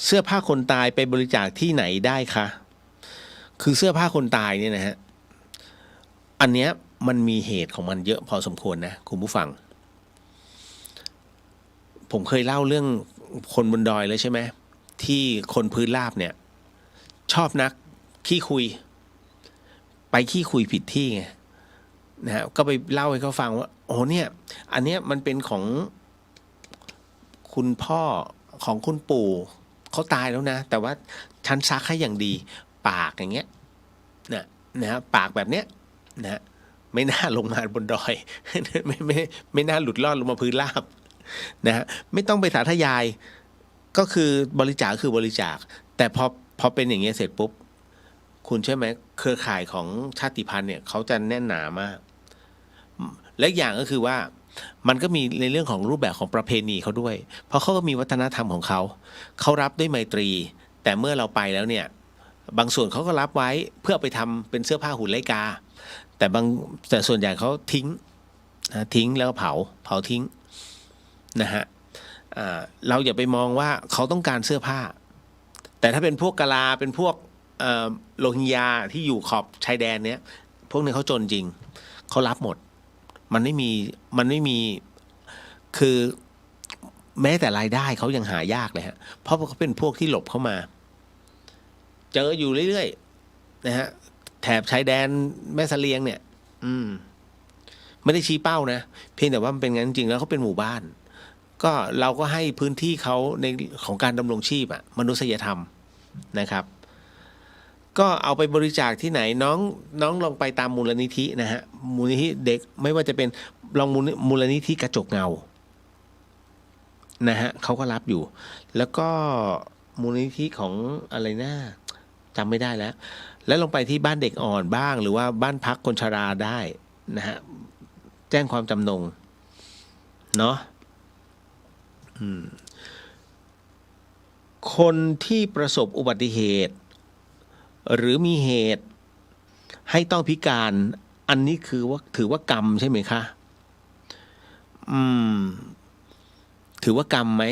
เสื้อผ้าคนตายไปบริจาคที่ไหนได้คะคือเสื้อผ้าคนตายเนี่ยนะฮะอันเนี้ยมันมีเหตุของมันเยอะพอสมควรนะคุณผู้ฟังผมเคยเล่าเรื่องคนบนดอยเลยใช่ไหมที่คนพื้นราบเนี่ยชอบนักขี้คุยไปขี้คุยผิดที่ไงนะฮะก็ไปเล่าให้เขาฟังว่าโอ้เนี่ยอันเนี้ยมันเป็นของคุณพ่อของคุณปู่เขาตายแล้วนะแต่ว่าฉันซักให้อย่างดีปากอย่างเงี้ยนะฮะปากแบบเนี้ยนะไม่น่าลงมาบนดอย ไม่น่าหลุดรอดลงมาพื้นราบนะฮะไม่ต้องไปสาธยายก็คือบริจาคคือบริจาคแต่พอเป็นอย่างเงี้ยเสร็จปุ๊บ คุณเชื่อไหมเครือข่ายของชาติพันธุ์เนี่ยเขาจะแน่นหนามากและอย่างก็คือว่ามันก็มีในเรื่องของรูปแบบของประเพณีเขาด้วยเพราะเขาก็มีวัฒนธรรมของเขารับด้วยไมตรีแต่เมื่อเราไปแล้วเนี่ยบางส่วนเขาก็รับไว้เพื่อไปทำเป็นเสื้อผ้าหุ่นไลกาแต่ส่วนใหญ่เขาทิ้งแล้วก็เผาทิ้งนะฮะเราอย่าไปมองว่าเขาต้องการเสื้อผ้าแต่ถ้าเป็นพวกกะลาเป็นพวกโรฮิงญาที่อยู่ขอบชายแดนเนี้ยพวกนี้เขาจนจริงเขารับหมดมันไม่มีคือแม้แต่รายได้เขายังหายากเลยฮะเพราะเขาเป็นพวกที่หลบเข้ามาเจออยู่เรื่อยๆนะฮะแถบชายแดนแม่เสลียงเนี่ยไม่ได้ชี้เป้านะเพียงแต่ว่ามันเป็นงั้นจริงแล้วเขาเป็นหมู่บ้านก็เราก็ให้พื้นที่เขาในของการดำรงชีพมนุษยธรรมนะครับก็เอาไปบริจาคที่ไหนน้องลองไปตามมูลนิธินะฮะมูลนิธิเด็กไม่ว่าจะเป็นลองมูลนิธิกระจกเงานะฮะเขาก็รับอยู่แล้วก็มูลนิธิของอะไรนะจำไม่ได้แล้วลงไปที่บ้านเด็กอ่อนบ้างหรือว่าบ้านพักคนชราได้นะฮะแจ้งความจำนงเนาะคนที่ประสบอุบัติเหตุหรือมีเหตุให้ต้องพิการอันนี้คือว่าถือว่ากรรมใช่ไหมคะถือว่ากรรมไหม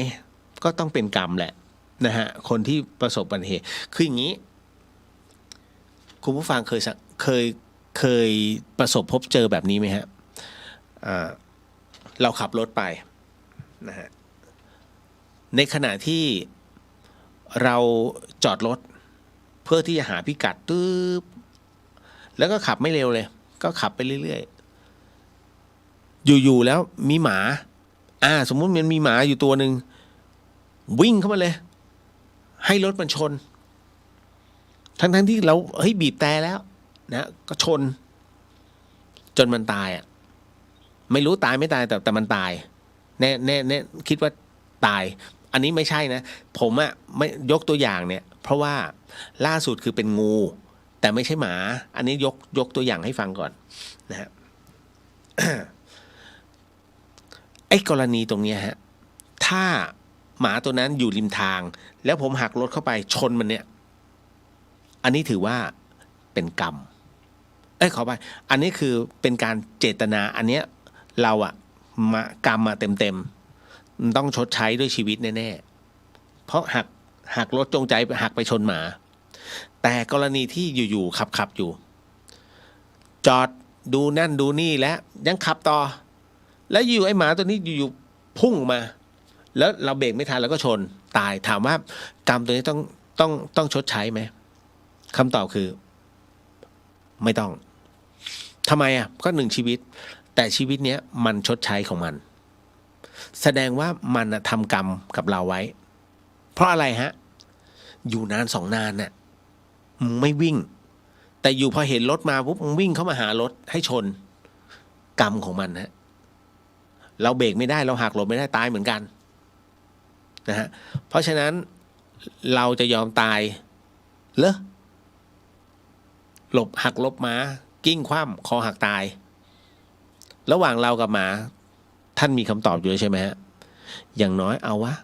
ก็ต้องเป็นกรรมแหละนะฮะคนที่ประสบอุบัติเหตุคืออย่างนี้คุณผู้ฟังเคยประสบพบเจอแบบนี้ไหมฮะเราขับรถไปนะฮะในขณะที่เราจอดรถเพื่อที่จะหาพิกัดตึ๊บแล้วก็ขับไม่เร็วเลยก็ขับไปเรื่อยๆอยู่ๆแล้วมีหมาสมมุติมันมีหมาอยู่ตัวหนึ่งวิ่งเข้ามาเลยให้รถมันชนทั้งที่เราบีบแต่แล้วนะก็ชนจนมันตายไม่รู้ตายไม่ตายแต่มันตายแน่คิดว่าตายอันนี้ไม่ใช่นะผมไม่ยกตัวอย่างเนี่ยเพราะว่าล่าสุดคือเป็นงูแต่ไม่ใช่หมาอันนี้ยกตัวอย่างให้ฟังก่อนนะฮะ ไอ้กรณีตรงเนี้ยฮะถ้าหมาตัวนั้นอยู่ริมทางแล้วผมหักรถเข้าไปชนมันเนี่ยอันนี้ถือว่าเป็นกรรมขอไปอันนี้คือเป็นการเจตนาอันเนี้ยเรามากรรมมาเต็มต้องชดใช้ด้วยชีวิตแน่ๆเพราะหักรถจงใจหักไปชนหมาแต่กรณีที่อยู่ๆขับอยู่จอดดูนั่นดูนี่แล้วยังขับต่อแล้วอยู่ไอ้หมาตัวนี้อยู่ๆพุ่งมาแล้วเราเบรกไม่ทันแล้วก็ชนตายถามว่ากรรมตัวนี้ต้องชดใช้ไหมคำตอบคือไม่ต้องทำไมก็1ชีวิตแต่ชีวิตเนี้ยมันชดใช้ของมันแสดงว่ามันทำกรรมกับเราไว้เพราะอะไรฮะอยู่นาน2 นานน่ะมึงไม่วิ่งแต่อยู่พอเห็นรถมาปุ๊บมึงวิ่งเข้ามาหารถให้ชนกรรมของมันฮะเราเบรกไม่ได้เราหักหลบไม่ได้ตายเหมือนกันนะฮะเพราะฉะนั้นเราจะยอมตายเหรอหักหลบหมากิ้งคว่ำคอหักตายระหว่างเรากับหมาท่านมีคำตอบอยู่ใช่ไหมฮะอย่างน้อยเอาวะ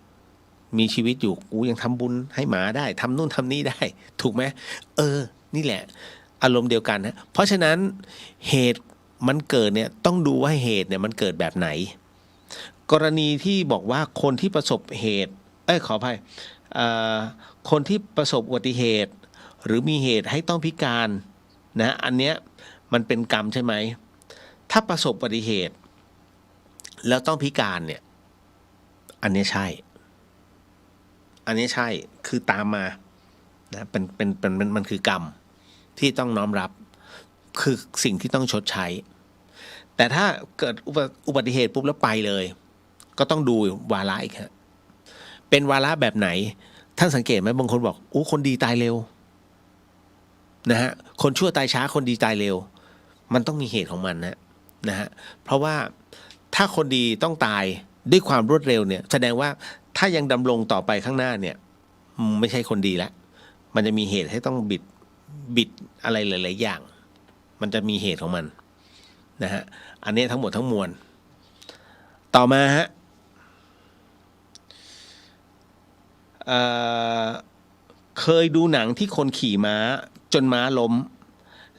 มีชีวิตอยู่กูยังทำบุญให้หมาได้ทำนู่นทำนี่ได้ถูกไหมนี่แหละอารมณ์เดียวกันนะเพราะฉะนั้นเหตุมันเกิดเนี่ยต้องดูว่าเหตุเนี่ยมันเกิดแบบไหนกรณีที่บอกว่าคนที่ประสบเหตุขออภัยคนที่ประสบอุบัติเหตุหรือมีเหตุให้ต้องพิการนะอันเนี้ยมันเป็นกรรมใช่ไหมถ้าประสบอุบัติเหตุแล้วต้องพิการเนี่ยอันนี้ใช่คือตามมานะมันคือกรรมที่ต้องน้อมรับคือสิ่งที่ต้องชดใช้แต่ถ้าเกิดอุบัติเหตุปุ๊บแล้วไปเลยก็ต้องดูวาระอีกฮะเป็นวาระแบบไหนท่านสังเกตไหมบางคนบอกคนดีตายเร็วนะฮะคนชั่วตายช้าคนดีตายเร็วมันต้องมีเหตุของมันนะฮะเพราะว่าถ้าคนดีต้องตายด้วยความรวดเร็วเนี่ยแสดงว่าถ้ายังดำรงต่อไปข้างหน้าเนี่ยไม่ใช่คนดีแล้วมันจะมีเหตุให้ต้อง บิดอะไรหลายๆอย่างมันจะมีเหตุของมันนะฮะอันนี้ทั้งหมดทั้งมวลต่อมาฮะเคยดูหนังที่คนขี่ม้าจนม้าล้ม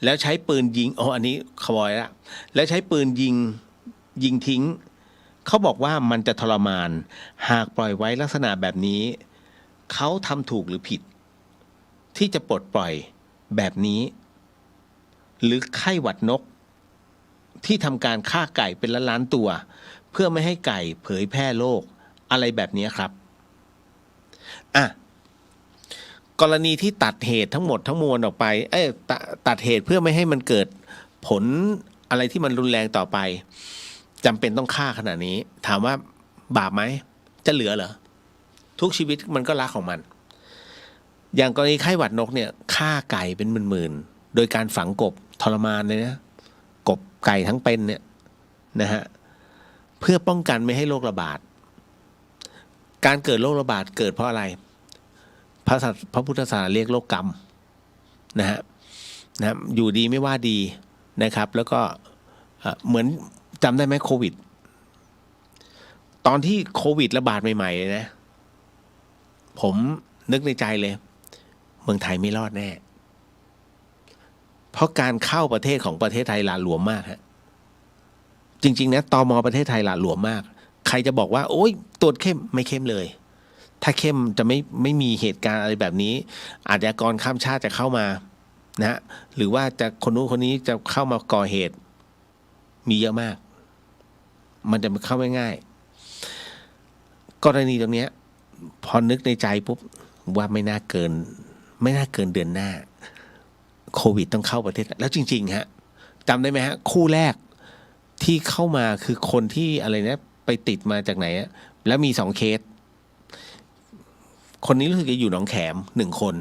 แล้วใช้ปืนยิงอันนี้ขบอยละแล้วใช้ปืนยิงทิ้งเขาบอกว่ามันจะทรมานหากปล่อยไว้ลักษณะแบบนี้เขาทำถูกหรือผิดที่จะปลดปล่อยแบบนี้หรือไข้หวัดนกที่ทำการฆ่าไก่เป็นล้านๆตัวเพื่อไม่ให้ไก่เผยแพร่โรคอะไรแบบนี้ครับกรณีที่ตัดเหตุทั้งหมดทั้งมวลออกไปตัดเหตุเพื่อไม่ให้มันเกิดผลอะไรที่มันรุนแรงต่อไปจำเป็นต้องฆ่าขนาดนี้ถามว่าบาปไหมจะเหลือเหรอทุกชีวิตมันก็รักของมันอย่างกรณีไข้หวัดนกเนี่ยฆ่าไก่เป็นหมื่นๆโดยการฝังกบทรมานเลยนะกบไก่ทั้งเป็นเนี่ยนะฮะเพื่อป้องกันไม่ให้โรคระบาดการเกิดโรคระบาดเกิดเพราะอะไรพระพุทธศาสนาเรียกโรคกรรมนะฮะอยู่ดีไม่ว่าดีนะครับแล้วก็เหมือนจำได้ไหมโควิดตอนที่โควิดระบาดใหม่ๆเลยนะผมนึกในใจเลยเมืองไทยไม่รอดแน่เพราะการเข้าประเทศของประเทศไทยหละหลวมมากฮะจริงๆนะตม.ประเทศไทยหละหลวมมากใครจะบอกว่าโอ๊ยตรวจเข้มไม่เข้มเลยถ้าเข้มจะไม่มีเหตุการณ์อะไรแบบนี้อาชญากรข้ามชาติจะเข้ามานะหรือว่าจะคนนู้นคนนี้จะเข้ามาก่อเหตุมีเยอะมากมันจะเข้าไม่ง่ายกรณีตรงนี้พอนึกในใจปุ๊บว่าไม่น่าเกินเดือนหน้าโควิดต้องเข้าประเทศแล้วจริงๆฮะจำได้ไหมฮะคู่แรกที่เข้ามาคือคนที่อะไรนะไปติดมาจากไหนแล้วมี2 เคสคนนี้รู้สึกจะอยู่หนองแขม1 คน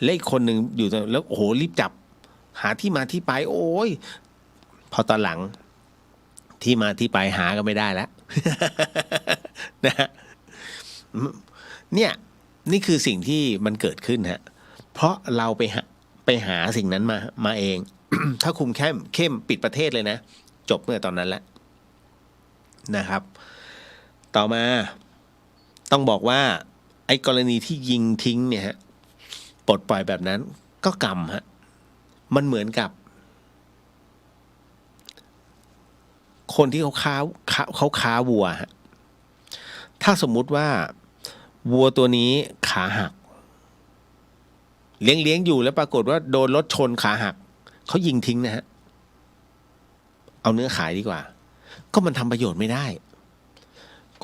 และอีกคนหนึ่งอยู่แล้วโอ้โหรีบจับหาที่มาที่ไปโอ้ยพอตอนหลังที่มาที่ไปหาก็ไม่ได้แล้ว นะเนี่ยนี่คือสิ่งที่มันเกิดขึ้นฮะเพราะเราไปหาสิ่งนั้นมาเอง ถ้าคุมเข้มปิดประเทศเลยนะจบเมื่อตอนนั้นแล้วนะครับต่อมาต้องบอกว่าไอ้กรณีที่ยิงทิ้งเนี่ยฮะปลดปล่อยแบบนั้นก็กรรมฮะมันเหมือนกับคนที่เขาค้าวัวฮะถ้าสมมุติว่าวัวตัวนี้ขาหักเลี้ยงอยู่แล้วปรากฏว่าโดนรถชนขาหักเขายิงทิ้งนะฮะเอาเนื้อขายดีกว่าก็มันทำประโยชน์ไม่ได้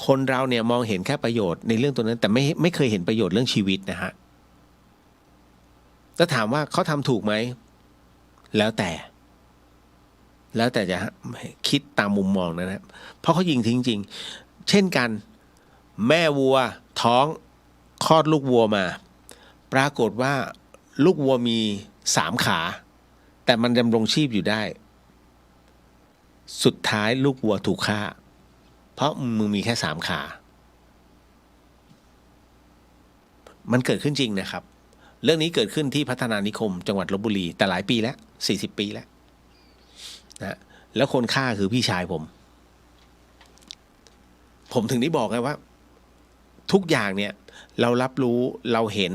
คนเราเนี่ยมองเห็นแค่ประโยชน์ในเรื่องตัวนั้นแต่ไม่เคยเห็นประโยชน์เรื่องชีวิตนะฮะแล้วถามว่าเขาทำถูกไหมแล้วแต่จะคิดตามมุมมองนะครับเพราะเขายิงทิ้งจริงเช่นกันแม่วัวท้องคลอดลูกวัวมาปรากฏว่าลูกวัวมี3 ขาแต่มันดำรงชีพอยู่ได้สุดท้ายลูกวัวถูกฆ่าเพราะมึงมีแค่3 ขามันเกิดขึ้นจริงนะครับเรื่องนี้เกิดขึ้นที่พัฒนานิคมจังหวัดลพบุรีแต่หลายปีแล้ว40 ปีแล้วนะแล้วคนฆ่าคือพี่ชายผมถึงได้บอกไงว่าทุกอย่างเนี่ยเรารับรู้เราเห็น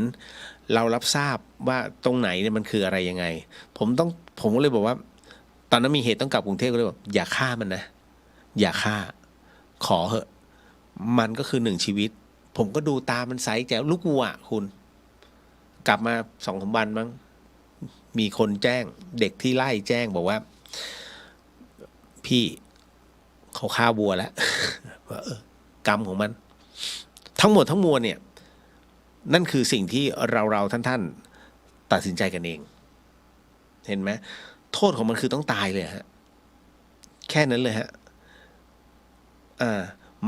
เรารับทราบว่าตรงไหนเนี่ยมันคืออะไรยังไงผมก็เลยบอกว่าตอนนั้นมีเหตุต้องกลับกรุงเทพก็เลยบอกอย่าฆ่ามันนะอย่าฆ่าขอเหอะมันก็คือ1 ชีวิตผมก็ดูตามันใสแจ๋วลูกวัวคุณกลับมา2-3 วันมั้งมีคนแจ้งเด็กที่ไล่แจ้งบอกว่าพี่เขาฆ่าวัวแล้ว ว่ากรรมของมันทั้งหมดทั้งมวลเนี่ยนั่นคือสิ่งที่เราท่านตัดสินใจกันเองเห็นไหมโทษของมันคือต้องตายเลยฮะแค่นั้นเลยฮะ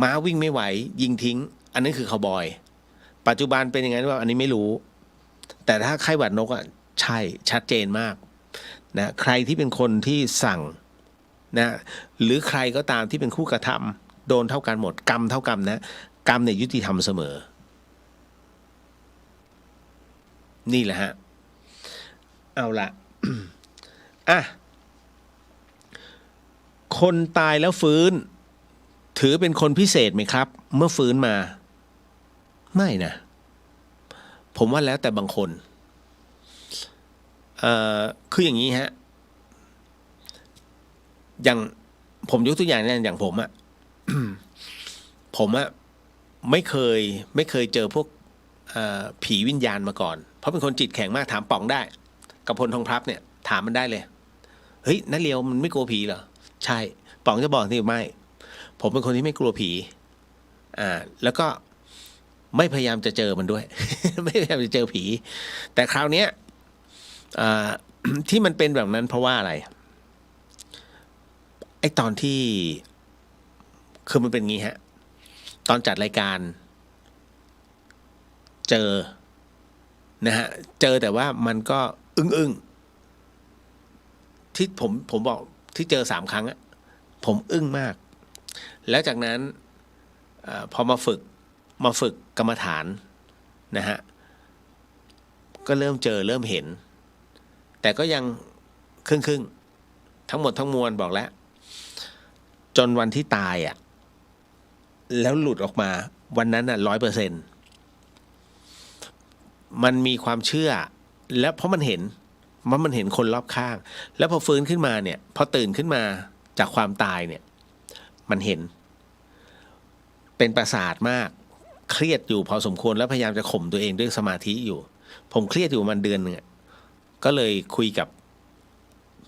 ม้าวิ่งไม่ไหวยิงทิ้งอันนั้นคือคาวบอยปัจจุบันเป็นยังไงว่าอันนี้ไม่รู้แต่ถ้าไข้หวัดนกอ่ะใช่ชัดเจนมากนะใครที่เป็นคนที่สั่งนะหรือใครก็ตามที่เป็นคู่กระทำโดนเท่ากันหมดกรรมเท่ากันนะกรรมเนี่ยยุติธรรมเสมอนี่แหละฮะ เอาละ อ่ะคนตายแล้วฟื้นถือเป็นคนพิเศษไหมครับเมื่อฟื้นมาไม่นะผมว่าแล้วแต่บางคนคืออย่างนี้ฮะอย่างผมยกตัวอย่างนะอย่างผมอะ ผมอะไม่เคยเจอพวกผีวิญญาณมาก่อนเพราะเป็นคนจิตแข็งมากถามป๋องได้กับพลทองพลับเนี่ยถามมันได้เลยเฮ้ยนัทเลียวมันไม่กลัวผีเหรอใช่ป๋องจะบอกที่ไม่ผมเป็นคนที่ไม่กลัวผีแล้วก็ไม่พยายามจะเจอมันด้วย ไม่พยายามจะเจอผีแต่คราวเนี้ยที่มันเป็นแบบนั้นเพราะว่าอะไรไอ้ตอนที่คือมันเป็นงี้ฮะตอนจัดรายการเจอนะฮะเจอแต่ว่ามันก็อึ้งที่ผมบอกที่เจอ3 ครั้งอะผมอึ้งมากแล้วจากนั้นพอมาฝึกกรรมฐานนะฮะก็เริ่มเจอเริ่มเห็นแต่ก็ยังครึ่งทั้งหมดทั้งมวลบอกแล้วจนวันที่ตายอ่ะแล้วหลุดออกมาวันนั้นอ่ะ100%มันมีความเชื่อแล้วเพราะมันเห็นคนรอบข้างแล้วพอฟื้นขึ้นมาเนี่ยพอตื่นขึ้นมาจากความตายเนี่ยมันเห็นเป็นประสาทมากเครียดอยู่พอสมควรแล้วพยายามจะข่มตัวเองด้วยสมาธิอยู่ผมเครียดอยู่มันเดือนนึงก็เลยคุยกับ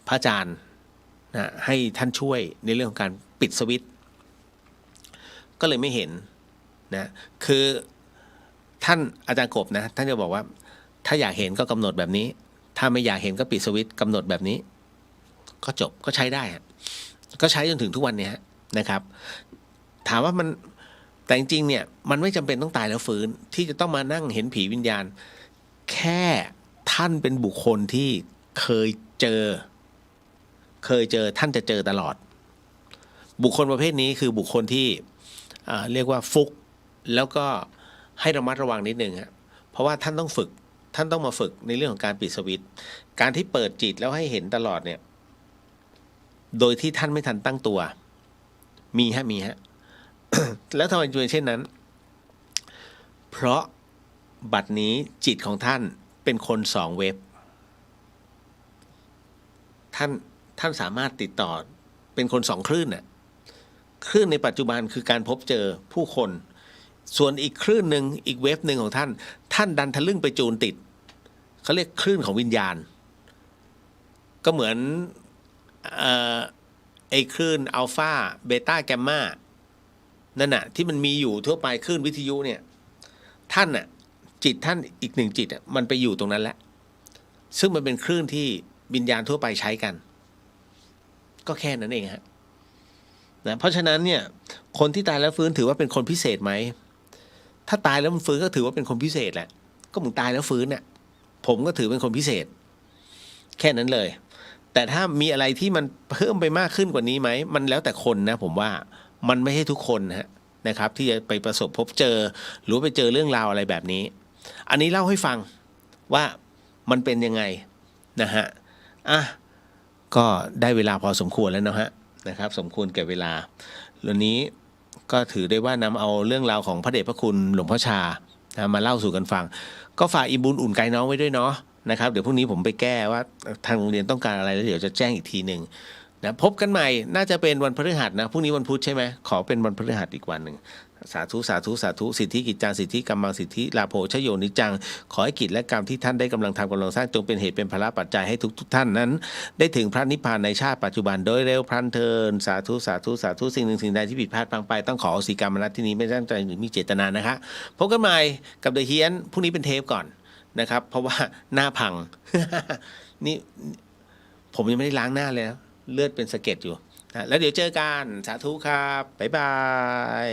พระอาจารย์นะให้ท่านช่วยในเรื่องของการปิดสวิตช์ก็เลยไม่เห็นนะคือท่านอาจารย์กบนะท่านจะบอกว่าถ้าอยากเห็นก็กำหนดแบบนี้ถ้าไม่อยากเห็นก็ปิดสวิตช์กำหนดแบบนี้ก็จบก็ใช้ได้ก็ใช้จนถึงทุกวันนี้นะครับ ถามว่ามันแต่จริงๆเนี่ยมันไม่จำเป็นต้องตายแล้วฟื้นที่จะต้องมานั่งเห็นผีวิญญาณแค่ท่านเป็นบุคคลที่เคยเจอท่านจะเจอตลอดบุคคลประเภทนี้คือบุคคลที่เรียกว่าฟุกแล้วก็ให้ระมัดระวังนิดนึงครับเพราะว่าท่านต้องมาฝึกในเรื่องของการปิดสวิตช์การที่เปิดจิตแล้วให้เห็นตลอดเนี่ยโดยที่ท่านไม่ทันตั้งตัวมีฮะ แล้วทำไมจึงเป็นเช่นนั้นเพราะบัดนี้จิตของท่านเป็นคน2 เว็บท่านสามารถติดต่อเป็นคน2 คลื่นน่ะคลื่นในปัจจุบันคือการพบเจอผู้คนส่วนอีกคลื่นหนึ่งอีกเว็บหนึ่งของท่านดันทะลึ่งไปจูนติดเขาเรียกคลื่นของวิญญาณก็เหมือนไอ้คลื่นอัลฟาเบต้าแกมมานั่นน่ะที่มันมีอยู่ทั่วไปคลื่นวิทยุเนี่ยท่านน่ะจิตท่านอีก1 จิตมันไปอยู่ตรงนั้นแล้วซึ่งมันเป็นคลื่นที่วิญญาณทั่วไปใช้กันก็แค่นั้นเองฮะนะเพราะฉะนั้นเนี่ยคนที่ตายแล้วฟื้นถือว่าเป็นคนพิเศษไหมถ้าตายแล้วมันฟื้นก็ถือว่าเป็นคนพิเศษแหละก็มึงตายแล้วฟื้นเนี่ยผมก็ถือเป็นคนพิเศษแค่นั้นเลยแต่ถ้ามีอะไรที่มันเพิ่มไปมากขึ้นกว่านี้ไหมมันแล้วแต่คนนะผมว่ามันไม่ใช่ทุกคนนะครับที่จะไปประสบพบเจอหรือไปเจอเรื่องราวอะไรแบบนี้อันนี้เล่าให้ฟังว่ามันเป็นยังไงนะฮะก็ได้เวลาพอสมควรแล้วนะครับสมควรแก่เวลาวันนี้ก็ถือได้ว่านำเอาเรื่องราวของพระเดชพระคุณหลวงพ่อชามาเล่าสู่กันฟังก็ฝากอีบุญอุ่นไกน้องไว้ด้วยเนาะนะครับเดี๋ยวพรุ่งนี้ผมไปแก้ว่าทางโรงเรียนต้องการอะไรแล้วเดี๋ยวจะแจ้งอีกทีหนึ่งนะพบกันใหม่น่าจะเป็นวันพฤหัสนะพรุ่งนี้วันพุธใช่ไหมขอเป็นวันพฤหัสอีกวันหนึ่งสาธุสิทธิกิจจังสิทธิกรรมังสิทธิลาโภชโยนิจังขอให้กิจและกรรมที่ท่านได้กำลังทำกำลังสร้างจงเป็นเหตุเป็นภาระปัจจัยให้ทุกท่านนั้นได้ถึงพระนิพพานในชาติปัจจุบันโดยเร็วพลันเทินสาธุสิ่งหนึ่งสิ่งใดที่ผิดพลาดพลั้งไปต้องขออโหสิกรรมณที่นี้ไม่ตั้งใจหรือมีเจตนานะคะพบกันใหม่กับเดอะเฮียนพรุ่งนี้เป็นเทปก่อนนะครับเพราะว่าหน้าพัง นี่ผมยังไม่ได้ล้างหน้าเลยนะเลือดเป็นสะเก็ดอยู่แล้วเดี๋ยวเจอกันสาธุครับบ๊ายบาย